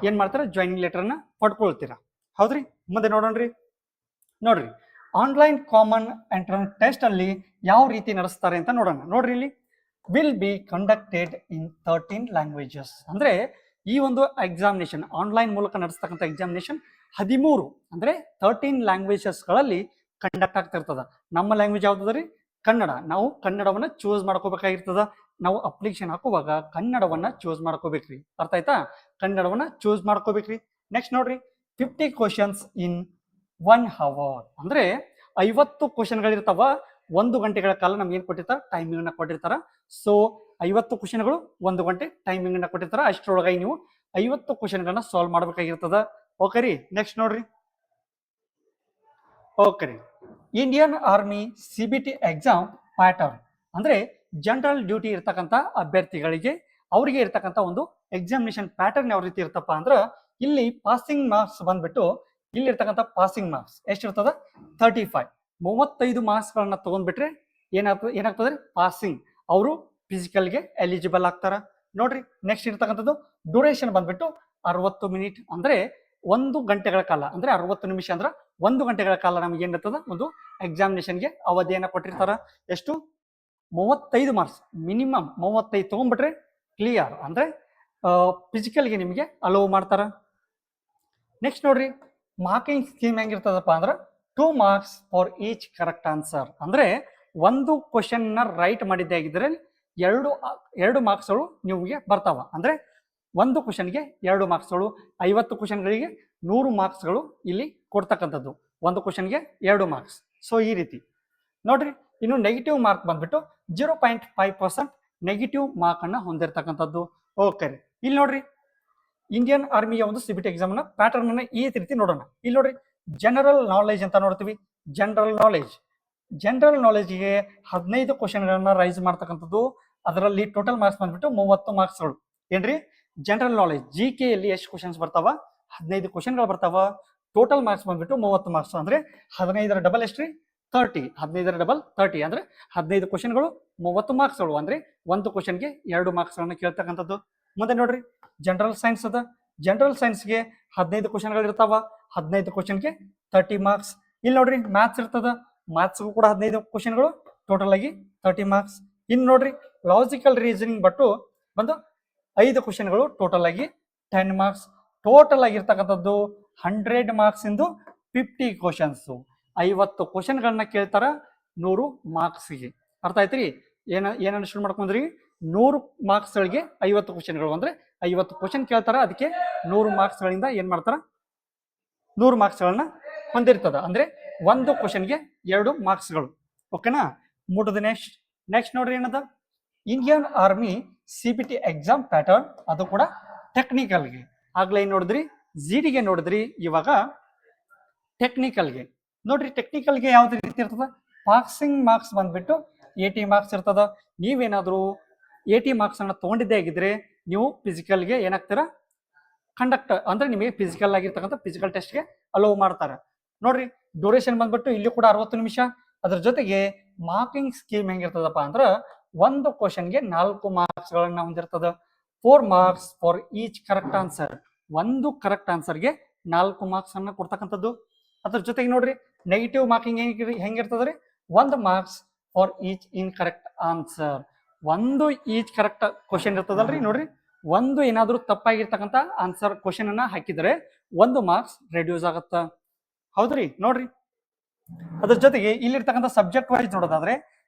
ಏನ್ ಮಾಡ್ತಾರೆ, ಜಾಯ್ನಿಂಗ್ ಲೆಟರ್ ಅನ್ನ ಪಡ್ಕೊಳ್ತೀರಾ. ಹೌದ್ರಿ, ಮುಂದೆ ನೋಡ್ರಿ. ಆನ್ಲೈನ್ ಕಾಮನ್ ಎಂಟ್ರನ್ಸ್ ಟೆಸ್ಟ್ ಅಲ್ಲಿ ಯಾವ ರೀತಿ ನಡೆಸ್ತಾರೆ ಅಂತ ನೋಡೋಣ. ನೋಡ್ರಿ, ಇಲ್ಲಿ will be conducted in 13 languages. ಅಂದ್ರೆ ಈ ಒಂದು ಎಕ್ಸಾಮಿನೇಷನ್ ಆನ್ಲೈನ್ ಮೂಲಕ ನಡೆಸ್ತಕ್ಕಂಥ ಎಕ್ಸಾಮಿನೇಷನ್ 13 ಅಂದ್ರೆ 13 ಲ್ಯಾಂಗ್ವೇಜಸ್ ಗಳಲ್ಲಿ ಕಂಡಕ್ಟ್ ಆಗ್ತಿರ್ತದ. ನಮ್ಮ ಲ್ಯಾಂಗ್ವೇಜ್ ಯಾವ್ದದ್ರಿ, ಕನ್ನಡ. ನಾವು ಕನ್ನಡವನ್ನ ಚೂಸ್ ಮಾಡ್ಕೋಬೇಕಾಗಿರ್ತದ. ನಾವು ಅಪ್ಲಿಕೇಶನ್ ಹಾಕುವಾಗ ಕನ್ನಡವನ್ನ ಚೂಸ್ ಮಾಡ್ಕೋಬೇಕ್ರಿ. ಅರ್ಥ ಆಯ್ತಾ, ಕನ್ನಡವನ್ನ ಚೂಸ್ ಮಾಡ್ಕೋಬೇಕ್ರಿ. ನೆಕ್ಸ್ಟ್ ನೋಡ್ರಿ, 50 ಕ್ವಶನ್ಸ್ ಇನ್ 1 ಅವರ್. ಅಂದ್ರೆ 50 ಕ್ವಶನ್ಗಳಿರ್ತಾವ. 1 ಗಂಟೆಗಳ ಕಾಲ ನಮ್ಗೆ ಏನ್ ಕೊಟ್ಟಿರ್ತಾರ, ಟೈಮಿಂಗ್ ಅನ್ನ ಕೊಟ್ಟಿರ್ತಾರ. ಸೊ 50 ಕ್ವಶನ್ಗಳು 1 ಗಂಟೆ ಟೈಮಿಂಗ್ ಅನ್ನ ಕೊಟ್ಟಿರ್ತಾರ. ಅಷ್ಟರೊಳಗಾಗಿ ನೀವು 50 ಕ್ವಶನ್ಗಳನ್ನ ಸಾಲ್ವ್ ಮಾಡ್ಬೇಕಾಗಿರ್ತದ. ಓಕೆ ರೀ, ನೆಕ್ಸ್ಟ್ ನೋಡ್ರಿ. ಓಕೆ ರೀ, Indian army CBT exam pattern. ಅಂದ್ರೆ ಜನರಲ್ ಡ್ಯೂಟಿ ಇರ್ತಕ್ಕಂಥ ಅಭ್ಯರ್ಥಿಗಳಿಗೆ ಅವರಿಗೆ ಇರ್ತಕ್ಕಂಥ ಒಂದು ಎಕ್ಸಾಮಿನೇಷನ್ ಪ್ಯಾಟರ್ನ್ ಯಾವ ರೀತಿ ಇರ್ತಪ್ಪ ಅಂದ್ರೆ, ಇಲ್ಲಿ ಪಾಸಿಂಗ್ ಮಾರ್ಕ್ಸ್ ಬಂದ್ಬಿಟ್ಟು ಇಲ್ಲಿ ಇರ್ತಕ್ಕಂಥ ಪಾಸಿಂಗ್ ಮಾರ್ಕ್ಸ್ ಎಷ್ಟಿರ್ತದ, 35 ಮಾರ್ಕ್ಸ್ ಗಳನ್ನ ತಗೊಂಡ್ಬಿಟ್ರೆ ಏನಾಗ್ತದೆ ಪಾಸಿಂಗ್, ಅವರು ಫಿಸಿಕಲ್ಗೆ ಎಲಿಜಿಬಲ್ ಆಗ್ತಾರ. ನೋಡ್ರಿ, ನೆಕ್ಸ್ಟ್ ಇರ್ತಕ್ಕಂಥದ್ದು ಡ್ಯೂರೇಷನ್ ಬಂದ್ಬಿಟ್ಟು 60 ಮಿನಿಟ್. ಅಂದ್ರೆ 1 ಗಂಟೆಗಳ ಕಾಲ, ಅಂದ್ರೆ 60 ನಿಮಿಷ ಅಂದ್ರೆ 1 ಗಂಟೆಗಳ ಕಾಲ ನಮ್ಗೆ ಏನಿರ್ತದ, ಒಂದು ಎಕ್ಸಾಮಿನೇಷನ್ಗೆ ಅವಧಿಯನ್ನ ಕೊಟ್ಟಿರ್ತಾರ. ಎಷ್ಟು, 35 ಮಾರ್ಕ್ಸ್. ಮಿನಿಮಮ್ 35 ತಗೊಂಡ್ಬಿಟ್ರೆ ಕ್ಲಿಯರ್, ಅಂದ್ರೆ ಫಿಸಿಕಲ್ಗೆ ನಿಮಗೆ ಅಲೋವ್ ಮಾಡ್ತಾರ. ನೆಕ್ಸ್ಟ್ ನೋಡ್ರಿ, ಮಾರ್ಕಿಂಗ್ ಸ್ಕೀಮ್ ಹೆಂಗಿರ್ತದಪ್ಪ ಅಂದ್ರೆ 2 marks for each correct answer. ಅಂದ್ರೆ ಒಂದು ಕ್ವಶನ್ ನ ರೈಟ್ ಮಾಡಿದ್ದೆ ಆಗಿದ್ರೆ 2 ಮಾರ್ಕ್ಸ್ಗಳು ನಿಮಗೆ ಬರ್ತಾವ. ಅಂದ್ರೆ ಒಂದು ಕ್ವಶನ್ಗೆ 2 ಮಾರ್ಕ್ಸ್ಗಳು. 50 ಕ್ವಶನ್ಗಳಿಗೆ 100 ಮಾರ್ಕ್ಸ್ಗಳು ಇಲ್ಲಿ ಕೊಡ್ತಕ್ಕಂಥದ್ದು. ಒಂದು ಕ್ವಶನ್ಗೆ 2 ಮಾರ್ಕ್ಸ್. ಸೊ ಈ ರೀತಿ ನೋಡ್ರಿ. ಇನ್ನು ನೆಗೆಟಿವ್ ಮಾರ್ಕ್ ಬಂದ್ಬಿಟ್ಟು 0.5% ನೆಗೆಟಿವ್ ಮಾರ್ಕ್ ಅನ್ನ ಹೊಂದಿರತಕ್ಕಂಥದ್ದು. ಓಕೆ, ಇಲ್ಲಿ ನೋಡ್ರಿ, ಇಂಡಿಯನ್ ಆರ್ಮಿಯ ಒಂದು ಸಿಬಿಟಿ ಎಕ್ಸಾಮ್ ನ ಪ್ಯಾಟರ್ನ್ ಅನ್ನ ಈ ರೀತಿ ನೋಡೋಣ. ಇಲ್ಲಿ ನೋಡ್ರಿ, ಜನರಲ್ ನಾಲೆಜ್ ಅಂತ ನೋಡ್ತೀವಿ. ಜನರಲ್ ನಾಲೆಜ್ಗೆ 15 ಕ್ವಶನ್ಗಳನ್ನ ರೈಸ್ ಮಾಡ್ತಕ್ಕಂಥದ್ದು. ಅದರಲ್ಲಿ ಟೋಟಲ್ ಮಾರ್ಕ್ಸ್ ಬಂದ್ಬಿಟ್ಟು 30 ಮಾರ್ಕ್ಸ್ಗಳು. ಏನ್ರಿ, ಜನರಲ್ ನಾಲೆಜ್ GK ಯಲ್ಲಿ ಎಷ್ಟು ಕ್ವಶನ್ಸ್ ಬರ್ತಾವ? 15 ಕ್ವಶನ್ಗಳು ಬರ್ತಾವ. ಟೋಟಲ್ ಮಾರ್ಕ್ಸ್ ಬಂದ್ಬಿಟ್ಟು 30 ಮಾರ್ಕ್ಸ್. ಅಂದ್ರೆ 15ರ ಡಬಲ್ ಎಷ್ಟ್ರಿ? 30. 15ರ ಡಬಲ್ 30 ಅಂದ್ರೆ 15 ಕ್ವಶನ್ಗಳು 30 ಮಾರ್ಕ್ಸ್ಗಳು. ಅಂದ್ರೆ ಒಂದು ಕ್ವಶನ್ಗೆ 2 ಮಾರ್ಕ್ಸ್ಗಳನ್ನ ಕೇಳ್ತಕ್ಕಂಥದ್ದು. ಮುಂದೆ ನೋಡ್ರಿ, ಜನರಲ್ ಸೈನ್ಸ್ ಅದ. ಜನರಲ್ ಸೈನ್ಸ್ಗೆ 15 ಕ್ವಶನ್ಗಳು ಇರ್ತಾವ. 15 ಕ್ವಶನ್ಗೆ 30 ಮಾರ್ಕ್ಸ್. ಇಲ್ಲಿ ನೋಡ್ರಿ, ಮ್ಯಾಥ್ಸ್ ಇರ್ತದ. ಮ್ಯಾಥ್ಸ್ಗೂ ಕೂಡ 15 ಕ್ವಶನ್ಗಳು, ಟೋಟಲ್ ಆಗಿ 30 ಮಾರ್ಕ್ಸ್. ಇನ್ನು ನೋಡ್ರಿ, ಲಾಜಿಕಲ್ ರೀಸನಿಂಗ್ ಬಟ್ಟು ಬಂದು 5 ಕ್ವಶನ್ಗಳು, ಟೋಟಲ್ ಆಗಿ 10 ಮಾರ್ಕ್ಸ್. ಟೋಟಲ್ ಆಗಿರ್ತಕ್ಕಂಥದ್ದು 100 ಮಾರ್ಕ್ಸ್ ಇಂದು 50 ಕ್ವಶನ್ಸ್. 50 ಕ್ವಶನ್ಗಳನ್ನ ಕೇಳ್ತಾರ 100 ಮಾರ್ಕ್ಸ್ಗೆ. ಅರ್ಥ ಆಯ್ತ್ರಿ? ಏನನ್ನ ಶುರು ಮಾಡ್ಕೊಂಡ್ರಿ? 100 ಮಾರ್ಕ್ಸ್ಗಳಿಗೆ 50 ಕ್ವಶನ್ಗಳು. ಅಂದ್ರೆ 50 ಕ್ವಶನ್ ಕೇಳ್ತಾರ, ಅದಕ್ಕೆ 100 ಮಾರ್ಕ್ಸ್ಗಳಿಂದ ಏನ್ ಮಾಡ್ತಾರ? 100 ಮಾರ್ಕ್ಸ್ಗಳನ್ನ ಹೊಂದಿರ್ತದ. ಅಂದ್ರೆ ಒಂದು ಕ್ವಶನ್ಗೆ 2 ಮಾರ್ಕ್ಸ್ಗಳು. ಓಕೆನಾ? ಮೂಟದ ನೆಕ್ಸ್ಟ್ ನೋಡ್ರಿ, ಏನದ? Indian army CBT exam pattern. ಅದು ಕೂಡ ಟೆಕ್ನಿಕಲ್ಗೆ. ಆಗ್ಲೇ ನೋಡಿದ್ರಿ, ಜಿಡಿಗೆ ನೋಡಿದ್ರಿ, ಇವಾಗ ಟೆಕ್ನಿಕಲ್ಗೆ ನೋಡ್ರಿ. ಟೆಕ್ನಿಕಲ್ಗೆ ಯಾವ್ದು ರೀತಿ ಇರ್ತದ? ಪಾಸಿಂಗ್ ಮಾರ್ಕ್ಸ್ ಬಂದ್ಬಿಟ್ಟು 80 ಮಾರ್ಕ್ಸ್ ಇರ್ತದ. ನೀವೇನಾದ್ರೂ 80 ಮಾರ್ಕ್ಸ್ ಅನ್ನ ತಗೊಂಡಿದ್ದೇ ಆಗಿದ್ರೆ ನೀವು ಫಿಸಿಕಲ್ಗೆ ಏನಾಗ್ತೀರಾ? ಕಂಡಕ್ಟ್ ಅಂದ್ರೆ ನಿಮಗೆ ಫಿಸಿಕಲ್ ಆಗಿರ್ತಕ್ಕಂಥ ಫಿಸಿಕಲ್ ಟೆಸ್ಟ್ಗೆ ಅಲೋ ಮಾಡ್ತಾರೆ. ನೋಡ್ರಿ, ಡ್ಯೂರೇಷನ್ ಬಂದ್ಬಿಟ್ಟು ಇಲ್ಲಿ ಕೂಡ 60 ನಿಮಿಷ. ಅದ್ರ ಜೊತೆಗೆ ಮಾರ್ಕಿಂಗ್ ಸ್ಕೀಮ್ ಹೆಂಗಿರ್ತದಪ್ಪ ಅಂದ್ರ, ಒಂದು ಕ್ವಶನ್ಗೆ 4 ಮಾರ್ಕ್ಸ್ಗಳನ್ನ ಹೊಂದಿರ್ತದ. 4 marks for each correct answer. ಒಂದು ಕರೆಕ್ಟ್ ಆನ್ಸರ್ಗೆ 4 ಮಾರ್ಕ್ಸ್ ಅನ್ನ ಕೊಡ್ತಕ್ಕಂಥದ್ದು. ಅದ್ರ ಜೊತೆಗೆ ನೋಡ್ರಿ, ನೆಗೆಟಿವ್ ಮಾರ್ಕಿಂಗ್ ಹೆಂಗಿರ್ತದ್ರಿ? 1 marks for each incorrect answer. ಒಂದು ಈಚ್ ಕರೆಕ್ಟ್ ಕ್ವಶನ್ ಇರ್ತದಲ್ರಿ, ನೋಡ್ರಿ, ಒಂದು ಏನಾದ್ರೂ ತಪ್ಪಾಗಿರ್ತಕ್ಕಂಥ ಆನ್ಸರ್ ಕ್ವಶನ್ ಅನ್ನ ಹಾಕಿದ್ರೆ 1 ಮಾರ್ಕ್ಸ್ ರೆಡ್ಯೂಸ್ ಆಗತ್ತ. ಹೌದ್ರಿ? ನೋಡ್ರಿ, ಅದ್ರ ಜೊತೆಗೆ ಇಲ್ಲಿರ್ತಕ್ಕಂಥ ಸಬ್ಜೆಕ್ಟ್ ವೈಸ್ ನೋಡೋದಾದ್ರೆ,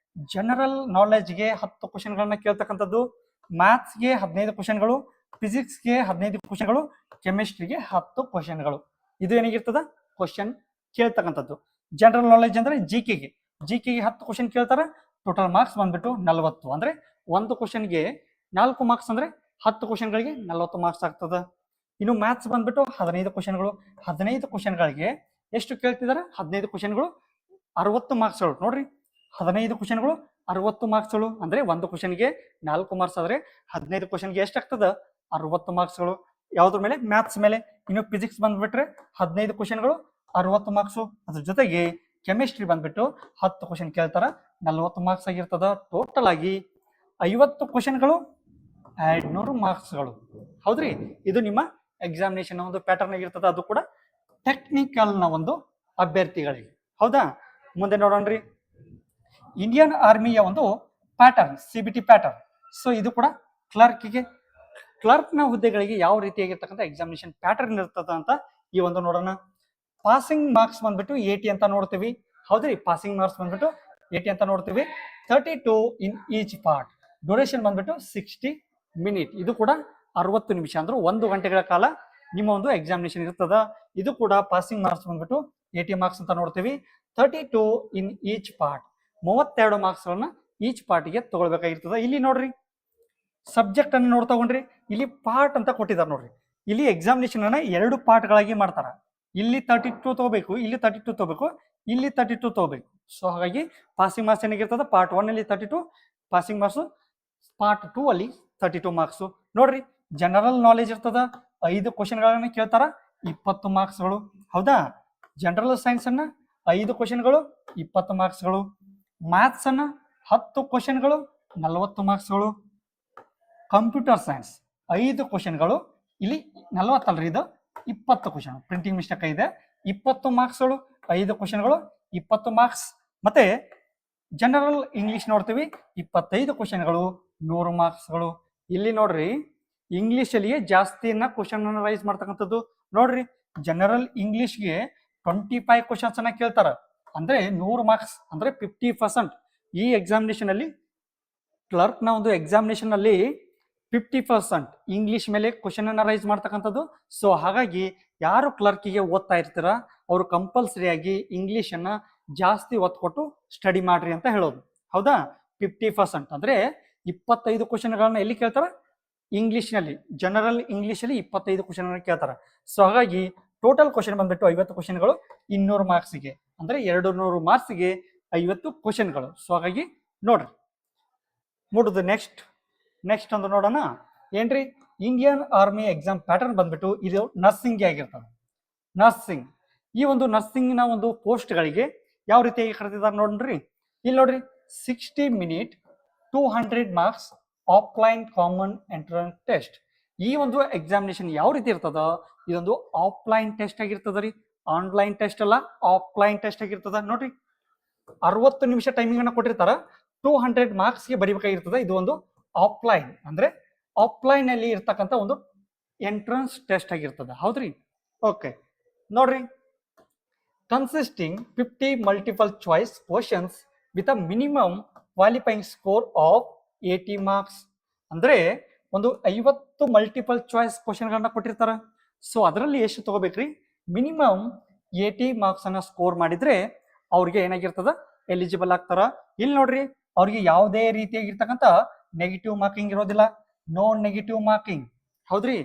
ಜನರಲ್ ನಾಲೆಜ್ಗೆ 10 ಕ್ವಶನ್ಗಳನ್ನ ಕೇಳ್ತಕ್ಕಂಥದ್ದು. ಮ್ಯಾಥ್ಸ್ಗೆ 15 ಕ್ವಶನ್ಗಳು, ಫಿಸಿಕ್ಸ್ಗೆ 15 ಕ್ವಶನ್ಗಳು, ಕೆಮಿಸ್ಟ್ರಿಗೆ 10 ಕ್ವಶನ್ಗಳು. ಇದು ಏನಾಗಿರ್ತದ? ಕ್ವಶನ್ ಕೇಳ್ತಕ್ಕಂಥದ್ದು. ಜನರಲ್ ನಾಲೆಜ್ ಅಂದ್ರೆ ಜಿಕೆಗೆ 10 ಕ್ವಶನ್ ಕೇಳ್ತಾರ. ಟೋಟಲ್ ಮಾರ್ಕ್ಸ್ ಬಂದ್ಬಿಟ್ಟು 40. ಅಂದ್ರೆ ಒಂದು ಕ್ವಶನ್ಗೆ 4 ಮಾರ್ಕ್ಸ್ ಅಂದ್ರೆ 10 ಕ್ವಶನ್ಗಳಿಗೆ 40 ಮಾರ್ಕ್ಸ್ ಆಗ್ತದ. ಇನ್ನು ಮ್ಯಾಥ್ಸ್ ಬಂದ್ಬಿಟ್ಟು 15 ಕ್ವಶನ್ಗಳು. 15 ಕ್ವಶನ್ಗಳಿಗೆ ಎಷ್ಟು ಕೇಳ್ತಿದಾರೆ? 15 ಕ್ವಶನ್ಗಳು 60 ಮಾರ್ಕ್ಸ್ಗಳು. ನೋಡ್ರಿ, 15 ಕ್ವಶನ್ಗಳು 60 ಮಾರ್ಕ್ಸ್ಗಳು. ಅಂದ್ರೆ ಒಂದು ಕ್ವಶನ್ಗೆ 4 ಮಾರ್ಕ್ಸ್ ಆದ್ರೆ 15 ಕ್ವಶನ್ಗೆ ಎಷ್ಟಾಗ್ತದ? 60 ಮಾರ್ಕ್ಸ್ಗಳು. ಯಾವ್ದ್ರ ಮೇಲೆ? ಮ್ಯಾಥ್ಸ್ ಮೇಲೆ. ಇನ್ನು ಫಿಸಿಕ್ಸ್ ಬಂದ್ಬಿಟ್ರೆ 15 ಕ್ವಶನ್ಗಳು 60 ಮಾರ್ಕ್ಸು. ಅದ್ರ ಜೊತೆಗೆ ಕೆಮಿಸ್ಟ್ರಿ ಬಂದ್ಬಿಟ್ಟು 10 ಕ್ವಶನ್ ಕೇಳ್ತಾರ, 40 ಮಾರ್ಕ್ಸ್ ಆಗಿರ್ತದ. ಟೋಟಲ್ ಆಗಿ 50 ಕ್ವಶನ್ಗಳು 200 ಮಾರ್ಕ್ಸ್ಗಳು. ಹೌದ್ರಿ? ಇದು ನಿಮ್ಮ ಎಕ್ಸಾಮಿನೇಷನ್ ಒಂದು ಪ್ಯಾಟರ್ನ್ ಆಗಿರ್ತದ. ಅದು ಕೂಡ ಟೆಕ್ನಿಕಲ್ ನ ಒಂದು ಅಭ್ಯರ್ಥಿಗಳಿಗೆ. ಹೌದಾ? ಮುಂದೆ ನೋಡೋಣ್ರಿ, ಇಂಡಿಯನ್ ಆರ್ಮಿಯ ಒಂದು ಪ್ಯಾಟರ್ನ್, CBT ಪ್ಯಾಟರ್ನ್. ಸೊ ಇದು ಕೂಡ ಕ್ಲರ್ಕ್ ನ ಹುದ್ದೆಗಳಿಗೆ ಯಾವ ರೀತಿಯಾಗಿರ್ತಕ್ಕಂಥ ಎಕ್ಸಾಮಿನೇಷನ್ ಪ್ಯಾಟರ್ನ್ ಇರ್ತದ ಅಂತ ಈ ಒಂದು ನೋಡೋಣ. ಪಾಸಿಂಗ್ ಮಾರ್ಕ್ಸ್ ಬಂದ್ಬಿಟ್ಟು 80 ಅಂತ ನೋಡ್ತೀವಿ. ಹೌದ್ರಿ? ಪಾಸಿಂಗ್ ಮಾರ್ಕ್ಸ್ ಬಂದ್ಬಿಟ್ಟು 80 ಅಂತ ನೋಡ್ತೀವಿ. 32 ಇನ್ ಈಚ್ ಪಾರ್ಟ್. ಡ್ಯೂರೇಷನ್ ಬಂದ್ಬಿಟ್ಟು 60 ಮಿನಿಟ್. ಇದು ಕೂಡ 60 ನಿಮಿಷ. ಅಂದ್ರೆ 1 ಗಂಟೆಗಳ ಕಾಲ ನಿಮ್ಮ ಒಂದು ಎಕ್ಸಾಮಿನೇಷನ್ ಇರ್ತದ. ಇದು ಕೂಡ ಪಾಸಿಂಗ್ ಮಾರ್ಕ್ಸ್ ಬಂದ್ಬಿಟ್ಟು 80 ಮಾರ್ಕ್ಸ್ ಅಂತ ನೋಡ್ತೀವಿ. 32 ಇನ್ ಈಚ್ ಪಾರ್ಟ್. 32 ಮಾರ್ಕ್ಸ್ಗಳನ್ನ ಈಚ್ ಪಾರ್ಟಿಗೆ ತಗೊಳ್ಬೇಕಾಗಿರ್ತದ. ಇಲ್ಲಿ ನೋಡ್ರಿ, ಸಬ್ಜೆಕ್ಟ್ ಅನ್ನು ನೋಡ್ತಗೊಂಡ್ರಿ, ಇಲ್ಲಿ ಪಾರ್ಟ್ ಅಂತ ಕೊಟ್ಟಿದ್ದಾರೆ ನೋಡ್ರಿ. ಇಲ್ಲಿ ಎಕ್ಸಾಮಿನೇಷನ್ ಅನ್ನ 2 ಪಾರ್ಟ್ಗಳಾಗಿ ಮಾಡ್ತಾರ. ಇಲ್ಲಿ 32 ತಗೋಬೇಕು, ಇಲ್ಲಿ 32 ತಗೋಬೇಕು, ಇಲ್ಲಿ 32 ತಗೋಬೇಕು. ಸೊ ಹಾಗಾಗಿ ಪಾಸಿಂಗ್ ಮಾರ್ಕ್ಸ್ ಏನಾಗಿರ್ತದ? ಪಾರ್ಟ್ 1 ಅಲ್ಲಿ 32 ಪಾಸಿಂಗ್ ಮಾರ್ಕ್ಸ್, ಪಾರ್ಟ್ 2 ಅಲ್ಲಿ 32 ಮಾರ್ಕ್ಸ್. ನೋಡ್ರಿ, ಜನರಲ್ ನಾಲೆಜ್ ಇರ್ತದ. 5 ಕ್ವಶನ್ಗಳನ್ನ ಕೇಳ್ತಾರ, 20 ಮಾರ್ಕ್ಸ್ಗಳು. ಹೌದಾ? ಜನರಲ್ ಸೈನ್ಸ್ ಅನ್ನ 5 ಕ್ವಶನ್ಗಳು, 20 ಮಾರ್ಕ್ಸ್ಗಳು. ಮ್ಯಾಥ್ಸ್ ಅನ್ನ 10 ಕ್ವಶನ್ಗಳು, 40 ಮಾರ್ಕ್ಸ್ಗಳು. ಕಂಪ್ಯೂಟರ್ ಸೈನ್ಸ್ 5 ಕ್ವಶನ್ಗಳು, ಇಲ್ಲಿ 40 ಅಲ್ರಿ, ಇದು 20 ಕ್ವಶನ್, ಪ್ರಿಂಟಿಂಗ್ ಮಿಸ್ಟೇಕ್ ಇದೆ. 20 ಮಾರ್ಕ್ಸ್ಗಳು, 5 ಕ್ವಶನ್ಗಳು, 20 ಮಾರ್ಕ್ಸ್. ಮತ್ತೆ ಜನರಲ್ ಇಂಗ್ಲಿಷ್ ನೋಡ್ತೀವಿ, 25 ಕ್ವಶನ್ಗಳು, 100 ಮಾರ್ಕ್ಸ್ಗಳು. ಇಲ್ಲಿ ನೋಡ್ರಿ, ಇಂಗ್ಲಿಷ್ ಅಲ್ಲಿಯೇ ಜಾಸ್ತಿಯನ್ನ ಕ್ವಶನ್ ಅನ್ನು ರೈಸ್ ಮಾಡ್ತಕ್ಕಂಥದ್ದು. ನೋಡ್ರಿ, ಜನರಲ್ ಇಂಗ್ಲಿಷ್ಗೆ 25 ಕ್ವಶನ್ಸ್ ಅನ್ನ ಕೇಳ್ತಾರ. ಅಂದ್ರೆ 100 ಮಾರ್ಕ್ಸ್, ಅಂದ್ರೆ 50%. ಈ ಎಕ್ಸಾಮಿನೇಷನ್ ಅಲ್ಲಿ, ಕ್ಲರ್ಕ್ ನ ಒಂದು ಎಕ್ಸಾಮಿನೇಷನ್ ಅಲ್ಲಿ 50% ಇಂಗ್ಲಿಷ್ ಮೇಲೆ ಕ್ವಶನ್ ಅನ್ನ ರೈಸ್ ಮಾಡ್ತಕ್ಕಂಥದ್ದು. ಸೊ ಹಾಗಾಗಿ ಯಾರು ಕ್ಲರ್ಕಿಗೆ ಓದ್ತಾ ಇರ್ತೀರ ಅವರು ಕಂಪಲ್ಸರಿಯಾಗಿ ಇಂಗ್ಲಿಷ್ ಅನ್ನ ಜಾಸ್ತಿ ಒತ್ತು ಕೊಟ್ಟು ಸ್ಟಡಿ ಮಾಡ್ರಿ ಅಂತ ಹೇಳೋದು. ಹೌದಾ? 50% ಅಂದ್ರೆ 25 ಕ್ವಶನ್ಗಳನ್ನ ಎಲ್ಲಿ ಕೇಳ್ತಾರ? ಇಂಗ್ಲಿಷ್ನಲ್ಲಿ ಜನರಲ್ ಇಂಗ್ಲಿಷಲ್ಲಿ 25 ಕ್ವಶನ್ ಕೇಳ್ತಾರೆ. ಸೊ ಹಾಗಾಗಿ ಟೋಟಲ್ ಕ್ವಶನ್ ಬಂದ್ಬಿಟ್ಟು 50 ಕ್ವಶನ್ಗಳು 200 ಮಾರ್ಕ್ಸ್ಗೆ, ಅಂದ್ರೆ 200 ಮಾರ್ಕ್ಸ್ಗೆ 50 ಕ್ವಶನ್ಗಳು. ಸೊ ಹಾಗಾಗಿ ನೋಡ್ರಿ ಮುಡುದು ನೆಕ್ಸ್ಟ್ ಒಂದು ನೋಡೋಣ ಏನ್ರಿ, ಇಂಡಿಯನ್ ಆರ್ಮಿ ಎಕ್ಸಾಮ್ ಪ್ಯಾಟರ್ನ್ ಬಂದ್ಬಿಟ್ಟು ಇದು ನರ್ಸಿಂಗ್ ಆಗಿರ್ತದೆ. ನರ್ಸಿಂಗ್, ಈ ಒಂದು ನರ್ಸಿಂಗ್ನ ಒಂದು ಪೋಸ್ಟ್ಗಳಿಗೆ ಯಾವ ರೀತಿಯಾಗಿ ಕರೆದಿದ್ದಾರೆ ನೋಡ್ರಿ. ಇಲ್ಲಿ ನೋಡ್ರಿ 60 minute 200 marks offline common entrance test. ಈ ಒಂದು ಎಕ್ಸಾಮಿನೇಷನ್ ಯಾವ ರೀತಿ ಇರ್ತದ, ಇದೊಂದು ಆಫ್ಲೈನ್ ಟೆಸ್ಟ್ ಆಗಿರ್ತದ ರೀ, ಆನ್ಲೈನ್ ಟೆಸ್ಟ್ ಅಲ್ಲ, ಆಫ್ಲೈನ್ ಟೆಸ್ಟ್ ಆಗಿರ್ತದ. ನೋಡ್ರಿ 60 ನಿಮಿಷ ಟೈಮಿಂಗ್ ಅನ್ನ ಕೊಟ್ಟಿರ್ತಾರ, 200 ಮಾರ್ಕ್ಸ್ಗೆ ಬರಿಬೇಕಾಗಿರ್ತದೆ. ಇದು ಒಂದು ಆಫ್ಲೈನ್, ಅಂದ್ರೆ ಆಫ್ಲೈನ್ ಅಲ್ಲಿ ಇರ್ತಕ್ಕಂಥ ಒಂದು ಎಂಟ್ರೆನ್ಸ್ ಟೆಸ್ಟ್ ಆಗಿರ್ತದ. ಹೌದ್ರಿ, ಓಕೆ ನೋಡ್ರಿ, consisting 50 multiple choice questions with a minimum qualifying score of 80 marks. ಅಂದ್ರೆ ಒಂದು 50 ಮಲ್ಟಿಪಲ್ ಚಾಯ್ಸ್ ಕ್ವಶನ್ಗಳನ್ನ ಕೊಟ್ಟಿರ್ತಾರ. ಸೊ ಅದರಲ್ಲಿ ಎಷ್ಟು ತಗೋಬೇಕ್ರಿ, ಮಿನಿಮಮ್ 80 ಮಾರ್ಕ್ಸ್ ಅನ್ನ ಸ್ಕೋರ್ ಮಾಡಿದ್ರೆ ಅವ್ರಿಗೆ ಏನಾಗಿರ್ತದ, ಎಲಿಜಿಬಲ್ ಆಗ್ತಾರ. ಇಲ್ಲಿ ನೋಡ್ರಿ, ಅವ್ರಿಗೆ ಯಾವುದೇ ರೀತಿಯಾಗಿರ್ತಕ್ಕಂಥ ನೆಗೆಟಿವ್ ಮಾರ್ಕಿಂಗ್ ಇರೋದಿಲ್ಲ, ನೋ ನೆಗೆಟಿವ್ ಮಾರ್ಕಿಂಗ್. ಹೌದ್ರಿ,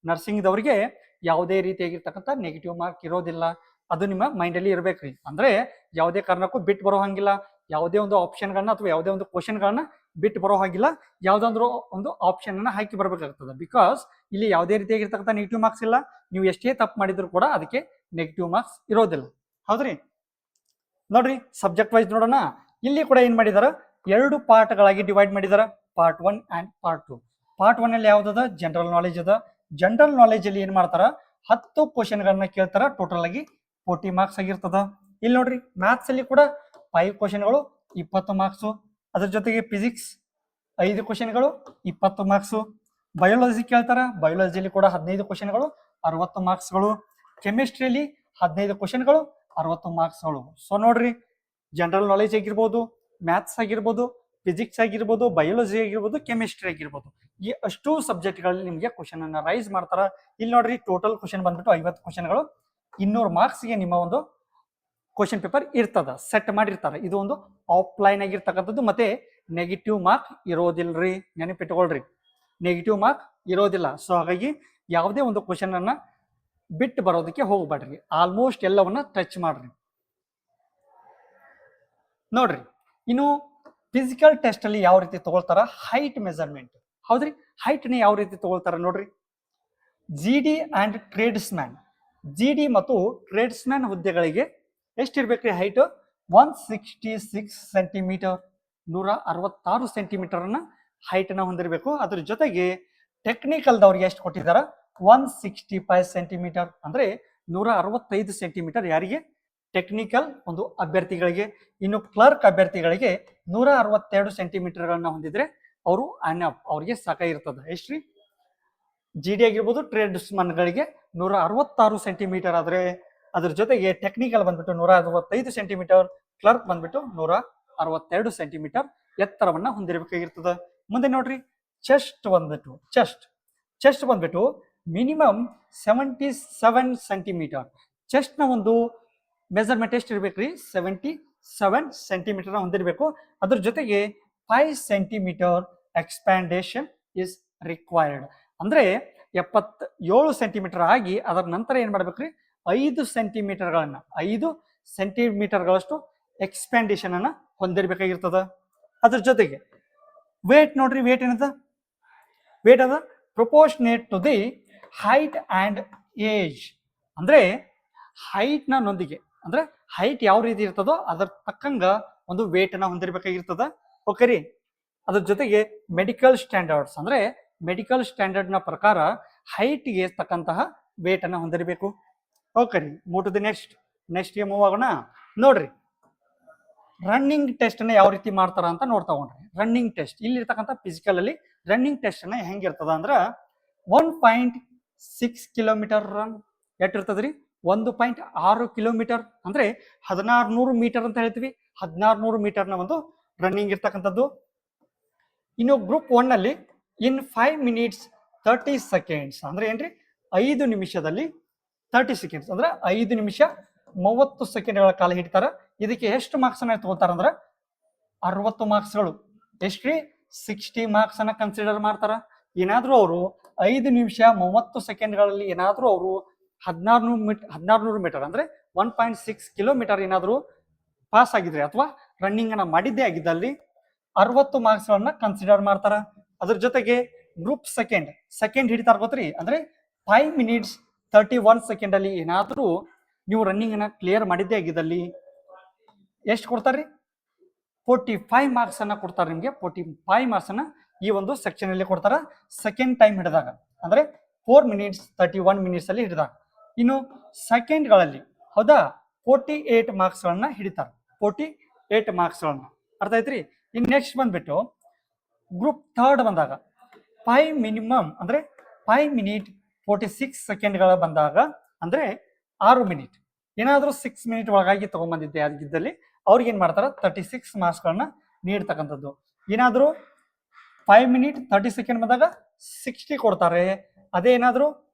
ನರ್ಸಿಂಗ್ದವ್ರಿಗೆ ಯಾವುದೇ ರೀತಿಯಾಗಿರ್ತಕ್ಕಂಥ ನೆಗೆಟಿವ್ ಮಾರ್ಕ್ ಇರೋದಿಲ್ಲ. ಅದು ನಿಮ್ಮ ಮೈಂಡಲ್ಲಿ ಇರ್ಬೇಕ್ರಿ. ಅಂದ್ರೆ ಯಾವುದೇ ಕಾರಣಕ್ಕೂ ಬಿಟ್ಟು ಬರೋ ಹಂಗಿಲ್ಲ, ಯಾವುದೇ ಒಂದು ಆಪ್ಷನ್ಗಳನ್ನ ಅಥವಾ ಯಾವುದೇ ಒಂದು ಕ್ವಶನ್ಗಳನ್ನ ಬಿಟ್ಟು ಬರೋ ಹಾಗಿಲ್ಲ, ಯಾವುದಾದ್ರೂ ಒಂದು ಆಪ್ಷನ್ ಅನ್ನ ಹಾಕಿ ಬರ್ಬೇಕಾಗ್ತದೆ. ಬಿಕಾಸ್ ಇಲ್ಲಿ ಯಾವುದೇ ರೀತಿಯಾಗಿರ್ತಕ್ಕಂಥ ನೆಗೆಟಿವ್ ಮಾರ್ಕ್ಸ್ ಇಲ್ಲ. ನೀವು ಎಷ್ಟೇ ತಪ್ಪು ಮಾಡಿದ್ರು ಕೂಡ ಅದಕ್ಕೆ ನೆಗೆಟಿವ್ ಮಾರ್ಕ್ಸ್ ಇರೋದಿಲ್ಲ. ಹೌದ್ರಿ, ನೋಡ್ರಿ ಸಬ್ಜೆಕ್ಟ್ ವೈಸ್ ನೋಡೋಣ. ಇಲ್ಲಿ ಕೂಡ ಏನ್ ಮಾಡಿದಾರ, 2 ಪಾರ್ಟ್ಗಳಾಗಿ ಡಿವೈಡ್ ಮಾಡಿದಾರ, ಪಾರ್ಟ್ 1 ಅಂಡ್ ಪಾರ್ಟ್ 2. ಪಾರ್ಟ್ 1 ಅಲ್ಲಿ ಯಾವ್ದದ, ಜನರಲ್ ನಾಲೆಜ್ ಅದ. ಜನರಲ್ ನಾಲೆಜ್ ಅಲ್ಲಿ ಏನ್ ಮಾಡ್ತಾರ, 10 ಕ್ವಶನ್ಗಳನ್ನ ಕೇಳ್ತಾರ, ಟೋಟಲ್ ಆಗಿ 40 ಮಾರ್ಕ್ಸ್ ಆಗಿರ್ತದ. ಇಲ್ಲಿ ನೋಡ್ರಿ, ಮ್ಯಾಥ್ಸ್ ಅಲ್ಲಿ ಕೂಡ 5 ಕ್ವಶನ್ಗಳು 20 ಮಾರ್ಕ್ಸು. ಅದ್ರ ಜೊತೆಗೆ ಫಿಸಿಕ್ಸ್ 5 ಕ್ವಶನ್ಗಳು 20 ಮಾರ್ಕ್ಸು. ಬಯೋಲಜಿ ಕೇಳ್ತಾರ, ಬಯೋಲಜಿಯಲ್ಲಿ ಕೂಡ 15 ಕ್ವಶನ್ಗಳು 60 ಮಾರ್ಕ್ಸ್ಗಳು. ಕೆಮಿಸ್ಟ್ರಿಯಲ್ಲಿ 15 ಕ್ವಶನ್ಗಳು 60 ಮಾರ್ಕ್ಸ್ಗಳು. ಸೊ ನೋಡ್ರಿ, ಜನರಲ್ ನಾಲೆಜ್ ಆಗಿರ್ಬೋದು, ಮ್ಯಾಥ್ಸ್ ಆಗಿರ್ಬೋದು, ಫಿಸಿಕ್ಸ್ ಆಗಿರ್ಬೋದು, ಬಯೋಲಜಿ ಆಗಿರ್ಬೋದು, ಕೆಮಿಸ್ಟ್ರಿ ಆಗಿರ್ಬೋದು, ಈ ಅಷ್ಟು ಸಬ್ಜೆಕ್ಟ್ಗಳಲ್ಲಿ ನಿಮಗೆ ಕ್ವಶನ್ ಅನ್ನ ರೈಸ್ ಮಾಡ್ತಾರ. ಇಲ್ಲಿ ನೋಡ್ರಿ, ಟೋಟಲ್ ಕ್ವಶನ್ ಬಂದ್ಬಿಟ್ಟು 50 ಕ್ವಶನ್ಗಳು 200 ಮಾರ್ಕ್ಸ್ಗೆ ನಿಮ್ಮ ಒಂದು ಕ್ವಶನ್ ಪೇಪರ್ ಇರ್ತದ, ಸೆಟ್ ಮಾಡಿರ್ತಾರೆ. ಇದು ಒಂದು ಆಫ್ಲೈನ್ ಆಗಿರ್ತಕ್ಕಂಥದ್ದು, ಮತ್ತೆ ನೆಗೆಟಿವ್ ಮಾರ್ಕ್ ಇರೋದಿಲ್ರಿ, ನೆನಪಿಟ್ಕೊಳ್ರಿ, ನೆಗೆಟಿವ್ ಮಾರ್ಕ್ ಇರೋದಿಲ್ಲ. ಸೊ ಹಾಗಾಗಿ ಯಾವುದೇ ಒಂದು ಕ್ವಶನ್ ಅನ್ನ ಬಿಟ್ಟು ಬರೋದಕ್ಕೆ ಹೋಗ್ಬೇಡ್ರಿ, ಆಲ್ಮೋಸ್ಟ್ ಎಲ್ಲವನ್ನ ಟಚ್ ಮಾಡ್ರಿ. ನೋಡ್ರಿ, ಇನ್ನು ಫಿಸಿಕಲ್ ಟೆಸ್ಟ್ ಅಲ್ಲಿ ಯಾವ ರೀತಿ ತಗೊಳ್ತಾರ, ಹೈಟ್ ಮೆಜರ್ಮೆಂಟ್. ಹೌದ್ರಿ, ಹೈಟ್ ನ ಯಾವ ರೀತಿ ತಗೊಳ್ತಾರ ನೋಡ್ರಿ. GD and trades man, GD ಮತ್ತು ಟ್ರೇಡ್ಸ್ ಮ್ಯಾನ್ ಹುದ್ದೆಗಳಿಗೆ ಎಷ್ಟಿರ್ಬೇಕ್ರಿ ಹೈಟ್, 166 ಸೆಂಟಿಮೀಟರ್, 166 ಸೆಂಟಿಮೀಟರ್ ಅನ್ನ ಹೈಟ್ ನ ಹೊಂದಿರಬೇಕು. ಅದ್ರ ಜೊತೆಗೆ ಟೆಕ್ನಿಕಲ್ದವ್ರಿಗೆ ಎಷ್ಟು ಕೊಟ್ಟಿದಾರ, 165 ಸೆಂಟಿಮೀಟರ್, ಅಂದ್ರೆ 165 ಸೆಂಟಿಮೀಟರ್ ಯಾರಿಗೆ, ಟೆಕ್ನಿಕಲ್ ಒಂದು ಅಭ್ಯರ್ಥಿಗಳಿಗೆ. ಇನ್ನು ಕ್ಲರ್ಕ್ ಅಭ್ಯರ್ಥಿಗಳಿಗೆ 162 ಸೆಂಟಿಮೀಟರ್ಗಳನ್ನ ಹೊಂದಿದ್ರೆ ಅವರು ಅನ್ಅಪ್, ಅವ್ರಿಗೆ ಸಾಕಾಗಿರ್ತದೆ. ಎಷ್ಟ್ರಿ, GD ಆಗಿರ್ಬೋದು, ಟ್ರೇಡ್ಸ್ ಮನ್ಗಳಿಗೆ 166 ಸೆಂಟಿಮೀಟರ್ ಆದ್ರೆ, ಅದ್ರ ಜೊತೆಗೆ ಟೆಕ್ನಿಕಲ್ ಬಂದ್ಬಿಟ್ಟು 165 ಸೆಂಟಿಮೀಟರ್, ಕ್ಲರ್ಕ್ ಬಂದ್ಬಿಟ್ಟು 162 ಸೆಂಟಿಮೀಟರ್ ಎತ್ತರವನ್ನ ಹೊಂದಿರಬೇಕಾಗಿರ್ತದೆ. ಮುಂದೆ ನೋಡ್ರಿ, ಚೆಸ್ಟ್ ಬಂದ್ಬಿಟ್ಟು ಮಿನಿಮಮ್ 77 ಸೆಂಟಿಮೀಟರ್. ಚೆಸ್ಟ್ ನ ಒಂದು ಮೆಜರ್ಮೆಂಟ್ ಎಷ್ಟು ಇರ್ಬೇಕ್ರಿ, 77 ಸೆಂಟಿಮೀಟರ್ ಹೊಂದಿರಬೇಕು. ಅದ್ರ ಜೊತೆಗೆ 5 ಸೆಂಟಿಮೀಟರ್ ಎಕ್ಸ್ಪ್ಯಾಂಡೇಷನ್ ಇಸ್ ರಿಕ್ವೈರ್ಡ್, ಅಂದ್ರೆ 77 ಸೆಂಟಿಮೀಟರ್ ಆಗಿ ಅದರ ನಂತರ ಏನ್ ಮಾಡ್ಬೇಕ್ರಿ, 5 ಸೆಂಟಿಮೀಟರ್ಗಳಷ್ಟು ಎಕ್ಸ್ಪ್ಯಾಂಡೇಷನ್ ಅನ್ನ ಹೊಂದಿರಬೇಕಾಗಿರ್ತದ. ಅದ್ರ ಜೊತೆಗೆ ವೇಟ್ ನೋಡ್ರಿ, ವೇಟ್ ಏನದ, ವೇಟ್ ಅದ proportionate to the height and age, ಅಂದ್ರೆ ಹೈಟ್ ನ ನೊಂದಿಗೆ, ಅಂದ್ರೆ ಹೈಟ್ ಯಾವ ರೀತಿ ಇರ್ತದೋ ಅದರ ತಕ್ಕಂಗ ಒಂದು ವೇಟ್ ಅನ್ನ ಹೊಂದಿರಬೇಕಾಗಿರ್ತದ. ಓಕೆ ರೀ, ಅದ್ರ ಜೊತೆಗೆ ಮೆಡಿಕಲ್ ಸ್ಟ್ಯಾಂಡರ್ಡ್ಸ್, ಅಂದ್ರೆ ಮೆಡಿಕಲ್ ಸ್ಟ್ಯಾಂಡರ್ಡ್ ನ ಪ್ರಕಾರ ಹೈಟ್ಗೆ ತಕ್ಕಂತಹ ವೇಟ್ ಅನ್ನ ಹೊಂದಿರಬೇಕು. ಓಕೆ ರೀ, move to the next move ಆಗೋಣ. ನೋಡ್ರಿ, ರನ್ನಿಂಗ್ ಟೆಸ್ಟ್ ಅನ್ನ ಯಾವ ರೀತಿ ಮಾಡ್ತಾರ ಅಂತ ನೋಡ್ತಾ ಹೋಗ್ರಿ. ರನ್ನಿಂಗ್ ಟೆಸ್ಟ್ ಇಲ್ಲಿರ್ತಕ್ಕಂಥ ಫಿಸಿಕಲ್ ಅಲ್ಲಿ ರನ್ನಿಂಗ್ ಟೆಸ್ಟ್ ಅನ್ನ ಹೆಂಗಿರ್ತದ ಅಂದ್ರ 1.6 ಕಿಲೋಮೀಟರ್ ರನ್ ಎಷ್ಟಿರ್ತದ್ರಿ, 1.6 ಕಿಲೋಮೀಟರ್, ಅಂದ್ರೆ 1600 ಮೀಟರ್ ಅಂತ ಹೇಳ್ತೀವಿ. 1600 ಮೀಟರ್ನ ಒಂದು ರನ್ನಿಂಗ್ ಇರ್ತಕ್ಕಂಥದ್ದು. ಇನ್ನು ಗ್ರೂಪ್ 1 ಅಲ್ಲಿ ಇನ್ 5 ಮಿನಿಟ್ಸ್ 30 ಸೆಕೆಂಡ್ಸ್, ಅಂದ್ರೆ ಏನ್ರಿ, 5 ನಿಮಿಷದಲ್ಲಿ 30 ಸೆಕೆಂಡ್ಸ್, ಅಂದ್ರೆ 5 ನಿಮಿಷ 30 ಸೆಕೆಂಡ್ಗಳ ಕಾಲ ಹಿಡಿತಾರ. ಇದಕ್ಕೆ ಎಷ್ಟು ಮಾರ್ಕ್ಸ್ ಅನ್ನ ತಗೋತಾರ ಅಂದ್ರ 60 ಮಾರ್ಕ್ಸ್ಗಳು. ಎಷ್ಟ್ರಿ, 60 ಮಾರ್ಕ್ಸ್ ಅನ್ನ ಕನ್ಸಿಡರ್ ಮಾಡ್ತಾರ. ಏನಾದರೂ ಅವರು 5 ನಿಮಿಷ 30 ಸೆಕೆಂಡ್ಗಳಲ್ಲಿ ಏನಾದರೂ ಅವರು 1600 ಮೀಟರ್ ಅಂದ್ರೆ 1.6 ಕಿಲೋಮೀಟರ್ ಏನಾದರೂ ಪಾಸ್ ಆಗಿದ್ರೆ ಅಥವಾ ರನ್ನಿಂಗ್ ಅನ್ನ ಮಾಡಿದ್ದೇ ಆಗಿದ್ದಲ್ಲಿ 60 ಮಾರ್ಕ್ಸ್ಗಳನ್ನ ಕನ್ಸಿಡರ್ ಮಾಡ್ತಾರ. ಅದ್ರ ಜೊತೆಗೆ ಗ್ರೂಪ್ ಸೆಕೆಂಡ್ ಹಿಡಿತಾರ ಗೊತ್ತ್ರಿ, ಅಂದ್ರೆ 5 minutes 31 seconds ಅಲ್ಲಿ ಏನಾದರೂ ನೀವು ರನ್ನಿಂಗ್ ಅನ್ನ ಕ್ಲಿಯರ್ ಮಾಡಿದ್ದೇ ಆಗಿದ್ದಲ್ಲಿ ಎಷ್ಟು ಕೊಡ್ತಾರ್ರಿ? 45 ಮಾರ್ಕ್ಸ್ ಅನ್ನ ಕೊಡ್ತಾರೆ ನಿಮಗೆ. 45 ಮಾರ್ಕ್ಸ್ ಅನ್ನ ಈ ಒಂದು ಸೆಕ್ಷನ್ ಅಲ್ಲಿ ಕೊಡ್ತಾರ ಸೆಕೆಂಡ್ ಟೈಮ್ ಹಿಡಿದಾಗ, ಅಂದ್ರೆ 4 minutes 31 minutes ಅಲ್ಲಿ ಹಿಡಿದಾಗ. ಇನ್ನು ಸೆಕೆಂಡ್ಗಳಲ್ಲಿ ಹೌದಾ 48 ಮಾರ್ಕ್ಸ್ಗಳನ್ನ ಹಿಡಿತಾರೆ. 48 ಮಾರ್ಕ್ಸ್ಗಳನ್ನ ಅರ್ಥ ಐತ್ರಿ. ಇನ್ನು ನೆಕ್ಸ್ಟ್ ಬಂದ್ಬಿಟ್ಟು ಗ್ರೂಪ್ ಥರ್ಡ್ ಬಂದಾಗ 5 ಮಿನಿಮಮ್ ಅಂದ್ರೆ 5 minutes 46 seconds ಬಂದಾಗ ಅಂದ್ರೆ 6 ಮಿನಿಟ್ ಏನಾದರೂ 6 ಮಿನಿಟ್ ಒಳಗಾಗಿ ತಗೊಂಡ್ಬಂದಿದ್ದೆ ಆಗಿದ್ದಲ್ಲಿ ಅವ್ರಿಗೆ ಏನ್ ಮಾಡ್ತಾರ 36 ಮಾರ್ಕ್ಸ್ಗಳನ್ನ ನೀಡ್ತಕ್ಕಂಥದ್ದು. ಏನಾದರೂ 5 minutes 30 seconds ಬಂದಾಗ 60 ಕೊಡ್ತಾರೆ. ಅದೇ ಏನಾದರೂ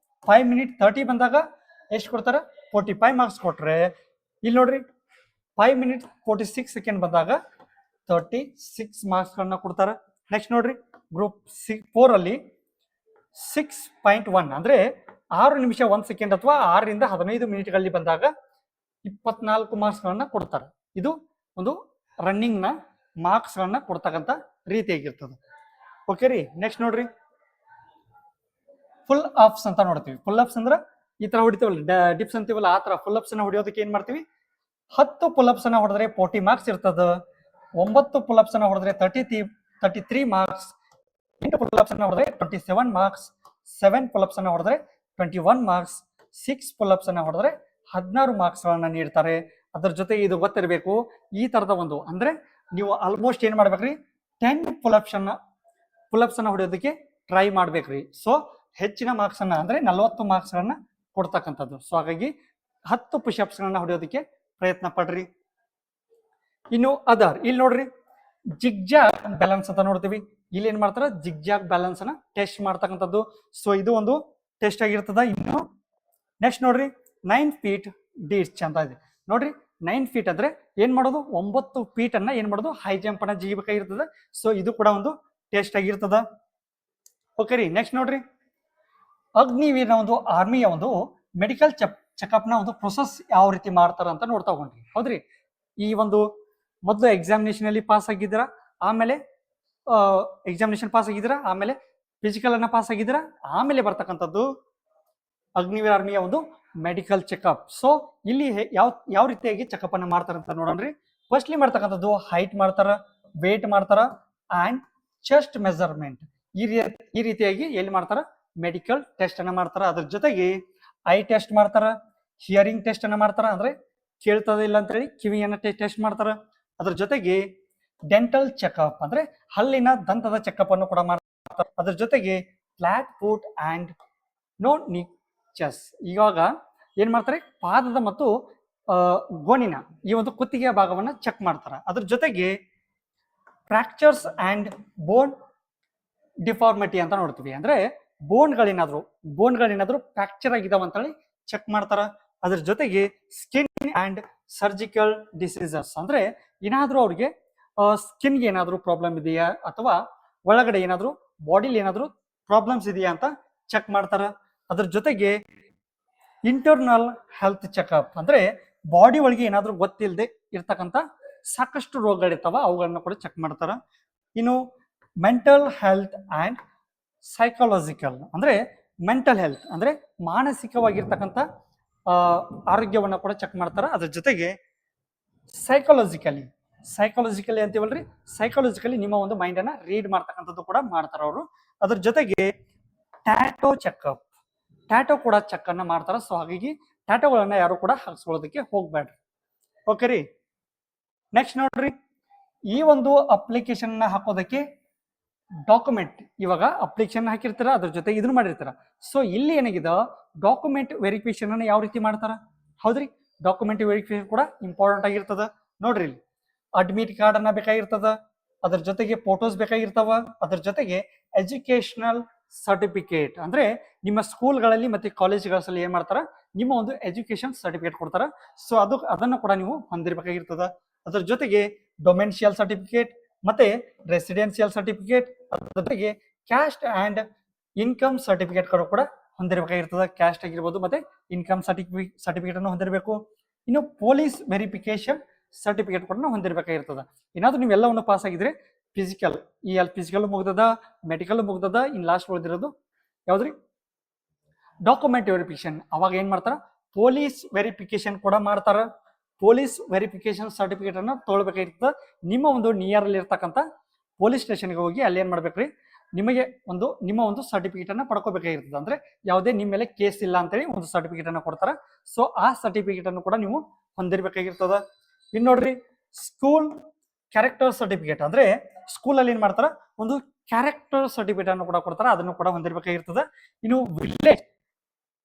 5 minutes 30 ಬಂದಾಗ ಎಷ್ಟು ಕೊಡ್ತಾರೆ? 45 ಮಾರ್ಕ್ಸ್ ಕೊಟ್ರೆ, ಇಲ್ಲಿ ನೋಡ್ರಿ 5 minutes 46 seconds ಬಂದಾಗ 36 ಮಾರ್ಕ್ಸ್ಗಳನ್ನ ಕೊಡ್ತಾರೆ. ನೆಕ್ಸ್ಟ್ ನೋಡ್ರಿ ಗ್ರೂಪ್ 4 ಅಲ್ಲಿ 6.1 ಅಂದ್ರೆ 6 ನಿಮಿಷ 1 ಸೆಕೆಂಡ್ ಅಥವಾ 6 ರಿಂದ 15 ಮಿನಿಟ್ಗಳಲ್ಲಿ ಬಂದಾಗ 24 ಮಾರ್ಕ್ಸ್ಗಳನ್ನ ಕೊಡ್ತಾರೆ. ಇದು ಒಂದು ರನ್ನಿಂಗ್ ನ ಮಾರ್ಕ್ಸ್ ಗಳನ್ನ ಕೊಡ್ತಕ್ಕಂಥ ರೀತಿಯಾಗಿರ್ತದೆ. ಓಕೆ ರೀ. ನೆಕ್ಸ್ಟ್ ನೋಡ್ರಿ ಫುಲ್ ಅಪ್ಸ್ ಅಂತ ನೋಡ್ತೀವಿ. ಫುಲ್ ಅಪ್ಸ್ ಅಂದ್ರೆ ಈ ತರ ಹೊಡಿತೀವಲ್ಲ, ಡಿಪ್ಸ್ ಅಂತೀವಲ್ಲ, ಆ ತರ ಫುಲ್ ಅಪ್ಸ್ ಅನ್ನ ಹೊಡಿಯೋದಕ್ಕೆ ಏನ್ ಮಾಡ್ತೀವಿ? 10 ಪುಲ್ ಅಪ್ಸ್ ಅನ್ನ ಹೊಡೆದ್ರೆ 40 ಮಾರ್ಕ್ಸ್ ಇರ್ತದ. 9 ಪುಲ್ ಅಪ್ಸ್ ಅನ್ನ ಹೊಡೆದ್ರೆ 33 ಮಾರ್ಕ್ಸ್. 8 ಪುಲ್ ಅಪ್ಸ್ ಅನ್ನ ಹೊಡೆದ್ರೆ 27 ಮಾರ್ಕ್ಸ್. 7 ಪುಲ್ ಅಪ್ಸ್ ಅನ್ನ ಹೊಡೆದ್ರೆ 21 ಮಾರ್ಕ್ಸ್. 6 ಪುಲ್ ಅಪ್ಸ್ ಅನ್ನ ಹೊಡೆದ್ರೆ 16 ಮಾರ್ಕ್ಸ್ ಗಳನ್ನ ನೀಡ್ತಾರೆ. ಅದ್ರ ಜೊತೆ ಇದು ಗೊತ್ತಿರಬೇಕು, ಈ ತರದ ಒಂದು ಅಂದ್ರೆ ನೀವು ಆಲ್ಮೋಸ್ಟ್ ಏನ್ ಮಾಡ್ಬೇಕ್ರಿ 10 ಪುಲ್ ಅಪ್ಸ್ ಅನ್ನ ಹೊಡೆಯೋದಕ್ಕೆ ಟ್ರೈ ಮಾಡ್ಬೇಕ್ರಿ. ಸೊ ಹೆಚ್ಚಿನ ಮಾರ್ಕ್ಸ್ ಅನ್ನ ಅಂದ್ರೆ 40 ಮಾರ್ಕ್ಸ್ ಗಳನ್ನ ಕೊಡ್ತಕ್ಕಂಥದ್ದು. ಸೊ ಹಾಗಾಗಿ 10 ಪುಷಪ್ಸ್ ಗಳನ್ನ ಹೊಡೆಯೋದಕ್ಕೆ ಪ್ರಯತ್ನ ಪಡ್ರಿ. ಇನ್ನು ಇಲ್ಲಿ ನೋಡ್ರಿ ಜಿಗ್ಜಾಗ್ ಬ್ಯಾಲೆನ್ಸ್ ಅಂತ ನೋಡ್ತೀವಿ. ಇಲ್ಲಿ ಏನ್ ಮಾಡ್ತಾರ? ಜಿಗ್ಜಾಗ್ ಬ್ಯಾಲೆನ್ಸ್ ಅನ್ನ ಟೆಸ್ಟ್ ಮಾಡ್ತಕ್ಕಂಥದ್ದು. ಸೊ ಇದು ಒಂದು ಟೆಸ್ಟ್ ಆಗಿರ್ತದ. ಇನ್ನು ನೆಕ್ಸ್ಟ್ ನೋಡ್ರಿ 9 feet ಡೀಚ್ ಅಂತ ಇದೆ ನೋಡ್ರಿ. 9 feet ಅಂದ್ರೆ ಏನ್ ಮಾಡೋದು? 9 feet ಅನ್ನ ಏನ್ ಮಾಡೋದು? ಹೈ ಜಂಪ್ ಅನ್ನ ಜಿಗಿಬೇಕಾಗಿರ್ತದ. ಸೊ ಇದು ಕೂಡ ಒಂದು ಟೆಸ್ಟ್ ಆಗಿರ್ತದ. ಓಕೆ ರೀ. ನೆಕ್ಸ್ಟ್ ನೋಡ್ರಿ ಅಗ್ನಿವೀರ್ನ ಒಂದು ಆರ್ಮಿಯ ಒಂದು ಮೆಡಿಕಲ್ ಚೆಕಪ್ ನ ಒಂದು ಪ್ರೊಸೆಸ್ ಯಾವ ರೀತಿ ಮಾಡ್ತಾರ ಅಂತ ನೋಡ್ತಾ ಹೋಗ್ರಿ. ಹೌದ್ರಿ. ಈ ಒಂದು ಮೊದಲು ಎಕ್ಸಾಮಿನೇಷನ್ ಅಲ್ಲಿ ಪಾಸ್ ಆಗಿದ್ದೀರಾ, ಆಮೇಲೆ ಆಮೇಲೆ ಫಿಸಿಕಲ್ ಅನ್ನ ಪಾಸ್ ಆಗಿದ್ದೀರಾ, ಆಮೇಲೆ ಬರ್ತಕ್ಕಂಥದ್ದು ಅಗ್ನಿವೀರ್ ಆರ್ಮಿಯ ಒಂದು ಮೆಡಿಕಲ್ ಚೆಕಪ್. ಸೊ ಇಲ್ಲಿ ಯಾವ ರೀತಿಯಾಗಿ ಚೆಕಪ್ ಅನ್ನ ಮಾಡ್ತಾರ ಅಂತ ನೋಡೋಣ್ರಿ. ಫಸ್ಟ್ಲಿ ಮಾಡ್ತಕ್ಕಂಥದ್ದು ಹೈಟ್ ಮಾಡ್ತಾರ, ವೇಟ್ ಮಾಡ್ತಾರ ಅಂಡ್ ಚೆಸ್ಟ್ ಮೆಜರ್ಮೆಂಟ್. ಈ ರೀತಿಯಾಗಿ ಎಲ್ಲಿ ಮಾಡ್ತಾರ? ಮೆಡಿಕಲ್ ಟೆಸ್ಟ್ ಅನ್ನ ಮಾಡ್ತಾರ. ಅದ್ರ ಜೊತೆಗೆ ಐ ಟೆಸ್ಟ್ ಮಾಡ್ತಾರ, ಹಿಯರಿಂಗ್ ಟೆಸ್ಟ್ ಅನ್ನ ಮಾಡ್ತಾರ, ಅಂದ್ರೆ ಕೇಳ್ತದ ಇಲ್ಲ ಅಂತ ಹೇಳಿ ಕಿವಿಯನ್ನ ಟೆಸ್ಟ್ ಮಾಡ್ತಾರ. ಅದ್ರ ಜೊತೆಗೆ ಡೆಂಟಲ್ ಚೆಕಪ್ ಅಂದ್ರೆ ಹಲ್ಲಿನ ದಂತದ ಚೆಕಪ್ ಅನ್ನು ಕೂಡ ಮಾಡ್ತಾರ. ಅದ್ರ ಜೊತೆಗೆ ಫ್ಲಾಟ್ ಫುಟ್ ಅಂಡ್ ನೋ ನಿಚಸ್. ಇವಾಗ ಏನ್ ಮಾಡ್ತಾರೆ? ಪಾದದ ಮತ್ತು ಗೋಣಿನ ಈ ಒಂದು ಕುತ್ತಿಗೆಯ ಭಾಗವನ್ನ ಚೆಕ್ ಮಾಡ್ತಾರ. ಅದ್ರ ಜೊತೆಗೆ ಫ್ರಾಕ್ಚರ್ಸ್ ಅಂಡ್ ಬೋನ್ ಡಿಫಾರ್ಮಿಟಿ ಅಂತ ನೋಡ್ತೀವಿ. ಅಂದ್ರೆ ಬೋನ್ಗಳೇನಾದ್ರು ಫ್ರಾಕ್ಚರ್ ಆಗಿದಾವ ಅಂತ ಹೇಳಿ ಚೆಕ್ ಮಾಡ್ತಾರ. ಅದ್ರ ಜೊತೆಗೆ ಸ್ಕಿನ್ ಅಂಡ್ ಸರ್ಜಿಕಲ್ ಡಿಸೀಸಸ್ ಅಂದ್ರೆ ಏನಾದ್ರೂ ಅವ್ರಿಗೆ ಸ್ಕಿನ್ಗೆ ಏನಾದ್ರು ಪ್ರಾಬ್ಲಮ್ ಇದೆಯಾ ಅಥವಾ ಒಳಗಡೆ ಏನಾದ್ರು ಬಾಡಿಲಿ ಏನಾದ್ರು ಪ್ರಾಬ್ಲಮ್ಸ್ ಇದೆಯಾ ಅಂತ ಚೆಕ್ ಮಾಡ್ತಾರ. ಅದ್ರ ಜೊತೆಗೆ ಇಂಟರ್ನಲ್ ಹೆಲ್ತ್ ಚೆಕಪ್ ಅಂದ್ರೆ ಬಾಡಿ ಒಳಗೆ ಏನಾದ್ರು ಗೊತ್ತಿಲ್ಲದೆ ಇರ್ತಕ್ಕಂಥ ಸಾಕಷ್ಟು ರೋಗಗಳಿರ್ತಾವ, ಅವುಗಳನ್ನ ಕೂಡ ಚೆಕ್ ಮಾಡ್ತಾರ. ಇನ್ನು ಮೆಂಟಲ್ ಹೆಲ್ತ್ ಅಂಡ್ ಸೈಕಾಲಜಿಕಲ್ ಅಂದ್ರೆ ಮೆಂಟಲ್ ಹೆಲ್ತ್ ಅಂದ್ರೆ ಮಾನಸಿಕವಾಗಿರ್ತಕ್ಕಂಥ ಆರೋಗ್ಯವನ್ನ ಕೂಡ ಚೆಕ್ ಮಾಡ್ತಾರ. ಅದ್ರ ಜೊತೆಗೆ ಸೈಕಾಲಜಿಕಲಿ ಅಂತೀವಲ್ರಿ, ಸೈಕಾಲಜಿಕಲಿ ನಿಮ್ಮ ಒಂದು ಮೈಂಡ್ ಅನ್ನ ರೀಡ್ ಮಾಡ್ತಕ್ಕಂಥದ್ದು ಕೂಡ ಮಾಡ್ತಾರ ಅವರು. ಅದ್ರ ಜೊತೆಗೆ ಟ್ಯಾಟೋ ಕೂಡ ಚೆಕ್ ಅನ್ನ ಮಾಡ್ತಾರ. ಸೊ ಹಾಗಾಗಿ ಟ್ಯಾಟೋಗಳನ್ನ ಯಾರು ಕೂಡ ಹಾಕ್ಸ್ಕೊಳ್ಳೋದಕ್ಕೆ ಹೋಗ್ಬೇಡ್ರಿ. ಓಕೆ ರೀ. ನೆಕ್ಸ್ಟ್ ನೋಡ್ರಿ ಈ ಒಂದು ಅಪ್ಲಿಕೇಶನ್ ಹಾಕೋದಕ್ಕೆ ಡಾಕ್ಯುಮೆಂಟ್, ಇವಾಗ ಅಪ್ಲಿಕೇಶನ್ ಹಾಕಿರ್ತೀರ, ಅದ್ರ ಜೊತೆ ಇದನ್ನ ಮಾಡಿರ್ತೀರ. ಸೊ ಇಲ್ಲಿ ಏನಾಗಿದೆ ಡಾಕ್ಯುಮೆಂಟ್ ವೆರಿಫಿಕೇಶನ್ ಅನ್ನ ಯಾವ ರೀತಿ ಮಾಡ್ತಾರ? ಹೌದ್ರಿ, ಡಾಕ್ಯುಮೆಂಟ್ ವೆರಿಫಿಕೇಶನ್ ಕೂಡ ಇಂಪಾರ್ಟೆಂಟ್ ಆಗಿರ್ತದ. ನೋಡ್ರಿ ಇಲ್ಲಿ ಅಡ್ಮಿಟ್ ಕಾರ್ಡ್ ಅನ್ನ ಬೇಕಾಗಿರ್ತದ, ಅದ್ರ ಜೊತೆಗೆ ಫೋಟೋಸ್ ಬೇಕಾಗಿರ್ತಾವ, ಅದ್ರ ಜೊತೆಗೆ ಎಜುಕೇಶನಲ್ ಸರ್ಟಿಫಿಕೇಟ್ ಅಂದ್ರೆ ನಿಮ್ಮ ಸ್ಕೂಲ್ಗಳಲ್ಲಿ ಮತ್ತೆ ಕಾಲೇಜ್ಗಳಲ್ಲಿ ಏನ್ ಮಾಡ್ತಾರ? ನಿಮ್ಮ ಒಂದು ಎಜುಕೇಶನ್ ಸರ್ಟಿಫಿಕೇಟ್ ಕೊಡ್ತಾರ. ಸೊ ಅದನ್ನು ಕೂಡ ನೀವು ಹೊಂದಿರಬೇಕಾಗಿರ್ತದ. ಅದ್ರ ಜೊತೆಗೆ ಡೊಮೆನ್ಷಿಯಲ್ ಸರ್ಟಿಫಿಕೇಟ್ ಮತ್ತೆ ರೆಸಿಡೆನ್ಷಿಯಲ್ ಸರ್ಟಿಫಿಕೇಟ್, ಅದ್ರ ಜೊತೆಗೆ ಕ್ಯಾಸ್ಟ್ ಅಂಡ್ ಇನ್ಕಮ್ ಸರ್ಟಿಫಿಕೇಟ್ಗಳು ಕೂಡ ಹೊಂದಿರಬೇಕಾಗಿರ್ತದೆ. ಕ್ಯಾಸ್ಟ್ ಆಗಿರ್ಬೋದು ಮತ್ತೆ ಇನ್ಕಮ್ ಸರ್ಟಿಫಿಕೇಟ್ ಅನ್ನು ಹೊಂದಿರಬೇಕು. ಇನ್ನು ಪೊಲೀಸ್ ವೆರಿಫಿಕೇಶನ್ ಸರ್ಟಿಫಿಕೇಟ್ ಕೂಡ ಹೊಂದಿರಬೇಕಾಗಿರ್ತದೆ. ಏನಾದ್ರೂ ನೀವೆಲ್ಲವನ್ನು ಪಾಸ್ ಆಗಿದ್ರೆ ಫಿಸಿಕಲ್, ಈ ಅಲ್ಲಿ ಫಿಸಿಕಲ್ ಮುಗ್ದದ, ಮೆಡಿಕಲ್ ಮುಗ್ದದ, ಇನ್ ಲಾಸ್ಟ್ ಉಳಿದಿರೋದು ಯಾವ್ದ್ರಿ ಡಾಕ್ಯುಮೆಂಟ್ ವೆರಿಫಿಕೇಶನ್. ಅವಾಗ ಏನ್ ಮಾಡ್ತಾರ, ಪೊಲೀಸ್ ವೆರಿಫಿಕೇಶನ್ ಕೂಡ ಮಾಡ್ತಾರ. ಪೊಲೀಸ್ ವೆರಿಫಿಕೇಶನ್ ಸರ್ಟಿಫಿಕೇಟ್ ಅನ್ನ ತೊಗೊಳ್ಬೇಕಾಗಿರ್ತದೆ. ನಿಮ್ಮ ಒಂದು ನಿಯರ್ ಅಲ್ಲಿ ಇರ್ತಕ್ಕಂಥ ಪೊಲೀಸ್ ಸ್ಟೇಷನ್ಗೆ ಹೋಗಿ ಅಲ್ಲಿ ಏನ್ ಮಾಡ್ಬೇಕ್ರಿ, ನಿಮ್ಮ ಒಂದು ಸರ್ಟಿಫಿಕೇಟ್ ಅನ್ನ ಪಡ್ಕೋಬೇಕಾಗಿರ್ತದೆ. ಅಂದ್ರೆ ಯಾವುದೇ ನಿಮ್ಮ ಮೇಲೆ ಕೇಸ್ ಇಲ್ಲ ಅಂತೇಳಿ ಒಂದು ಸರ್ಟಿಫಿಕೇಟ್ ಅನ್ನ ಕೊಡ್ತಾರ. ಸೊ ಆ ಸರ್ಟಿಫಿಕೇಟ್ ಅನ್ನು ಕೂಡ ನೀವು ಹೊಂದಿರಬೇಕಾಗಿರ್ತದ. ಇನ್ ನೋಡ್ರಿ, ಸ್ಕೂಲ್ ಕ್ಯಾರೆಕ್ಟರ್ ಸರ್ಟಿಫಿಕೇಟ್ ಅಂದ್ರೆ ಸ್ಕೂಲ್ ಅಲ್ಲಿ ಏನ್ ಮಾಡ್ತಾರ, ಒಂದು ಕ್ಯಾರೆಕ್ಟರ್ ಸರ್ಟಿಫಿಕೇಟ್ ಅನ್ನು ಕೂಡ ಕೊಡ್ತಾರ, ಅದನ್ನು ಕೂಡ ಹೊಂದಿರಬೇಕಾಗಿರ್ತದ. ಇನ್ನು ವಿಲೇಜ್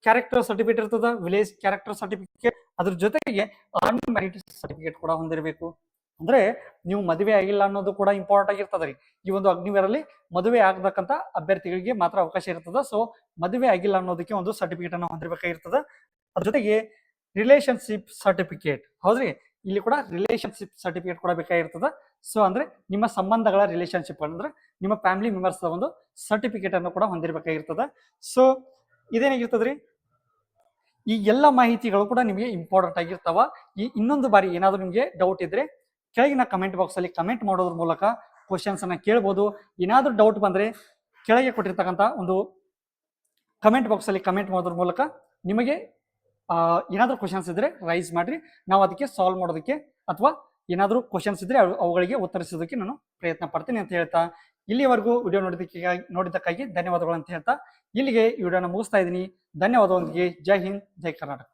ಕ್ಯಾರೆಕ್ಟರ್ ಸರ್ಟಿಫಿಕೇಟ್ ಇರ್ತದ, ವಿಲೇಜ್ ಕ್ಯಾರೆಕ್ಟರ್ ಸರ್ಟಿಫಿಕೇಟ್, ಅದ್ರ ಜೊತೆಗೆ ಅನ್ಮ್ಯಾರಿಡ್ ಸರ್ಟಿಫಿಕೇಟ್ ಕೂಡ ಹೊಂದಿರಬೇಕು. ಅಂದ್ರೆ ನೀವು ಮದುವೆ ಆಗಿಲ್ಲ ಅನ್ನೋದು ಕೂಡ ಇಂಪಾರ್ಟೆಂಟ್ ಆಗಿರ್ತದ ರೀ. ಈ ಒಂದು ಅಗ್ನಿವೀರ್ ಅಲ್ಲಿ ಮದುವೆ ಆಗತಕ್ಕಂತ ಅಭ್ಯರ್ಥಿಗಳಿಗೆ ಮಾತ್ರ ಅವಕಾಶ ಇರ್ತದ. ಸೊ ಮದುವೆ ಆಗಿಲ್ಲ ಅನ್ನೋದಕ್ಕೆ ಒಂದು ಸರ್ಟಿಫಿಕೇಟ್ ಅನ್ನು ಹೊಂದಿರಬೇಕಾಗಿರ್ತದ. ಅದ್ರ ಜೊತೆಗೆ ರಿಲೇಶನ್ಶಿಪ್ ಸರ್ಟಿಫಿಕೇಟ್, ಹೌದ್ರಿ, ಇಲ್ಲಿ ಕೂಡ ರಿಲೇಶನ್ಶಿಪ್ ಸರ್ಟಿಫಿಕೇಟ್ ಕೂಡ ಬೇಕಾಗಿರ್ತದ. ಸೊ ಅಂದ್ರೆ ನಿಮ್ಮ ಸಂಬಂಧಗಳ ರಿಲೇಶನ್ಶಿಪ್ ಅಂದ್ರೆ ನಿಮ್ಮ ಫ್ಯಾಮಿಲಿ ಮೆಂಬರ್ಸ್ ಒಂದು ಸರ್ಟಿಫಿಕೇಟ್ ಅನ್ನು ಕೂಡ ಹೊಂದಿರಬೇಕಾಗಿರ್ತದ. ಸೊ ಇದೇನಾಗಿರ್ತದ್ರಿ, ಈ ಎಲ್ಲ ಮಾಹಿತಿಗಳು ಕೂಡ ನಿಮಗೆ ಇಂಪಾರ್ಟೆಂಟ್ ಆಗಿರ್ತಾವ. ಈ ಇನ್ನೊಂದು ಬಾರಿ ಏನಾದ್ರು ನಿಮಗೆ ಡೌಟ್ ಇದ್ರೆ ಕೆಳಗಿನ ಕಮೆಂಟ್ ಬಾಕ್ಸ್ ಅಲ್ಲಿ ಕಮೆಂಟ್ ಮಾಡೋದ್ರ ಮೂಲಕ ಕ್ವಶನ್ಸ್ ಅನ್ನ ಕೇಳ್ಬೋದು. ಏನಾದ್ರೂ ಡೌಟ್ ಬಂದ್ರೆ ಕೆಳಗೆ ಕೊಟ್ಟಿರ್ತಕ್ಕಂಥ ಒಂದು ಕಮೆಂಟ್ ಬಾಕ್ಸ್ ಅಲ್ಲಿ ಕಮೆಂಟ್ ಮಾಡೋದ್ರ ಮೂಲಕ ನಿಮಗೆ ಏನಾದ್ರೂ ಕ್ವಶನ್ಸ್ ಇದ್ರೆ ರೈಸ್ ಮಾಡ್ರಿ, ನಾವು ಅದಕ್ಕೆ ಸಾಲ್ವ್ ಮಾಡೋದಕ್ಕೆ ಅಥವಾ ಏನಾದ್ರೂ ಕ್ವಶನ್ಸ್ ಇದ್ರೆ ಅವುಗಳಿಗೆ ಉತ್ತರಿಸೋದಕ್ಕೆ ನಾನು ಪ್ರಯತ್ನ ಪಡ್ತೀನಿ ಅಂತ ಹೇಳ್ತಾ, ಇಲ್ಲಿವರೆಗೂ ವಿಡಿಯೋ ನೋಡಿದ್ದಕ್ಕಾಗಿ ಧನ್ಯವಾದಗಳು ಅಂತ ಹೇಳ್ತಾ ಇಲ್ಲಿಗೆ ಈ ವಿಡಿಯೋನ ಮುಗಿಸ್ತಾ ಇದ್ದೀನಿ. ಧನ್ಯವಾದಗಳೊಂದಿಗೆ ಜೈ ಹಿಂದ್, ಜೈ ಕರ್ನಾಟಕ.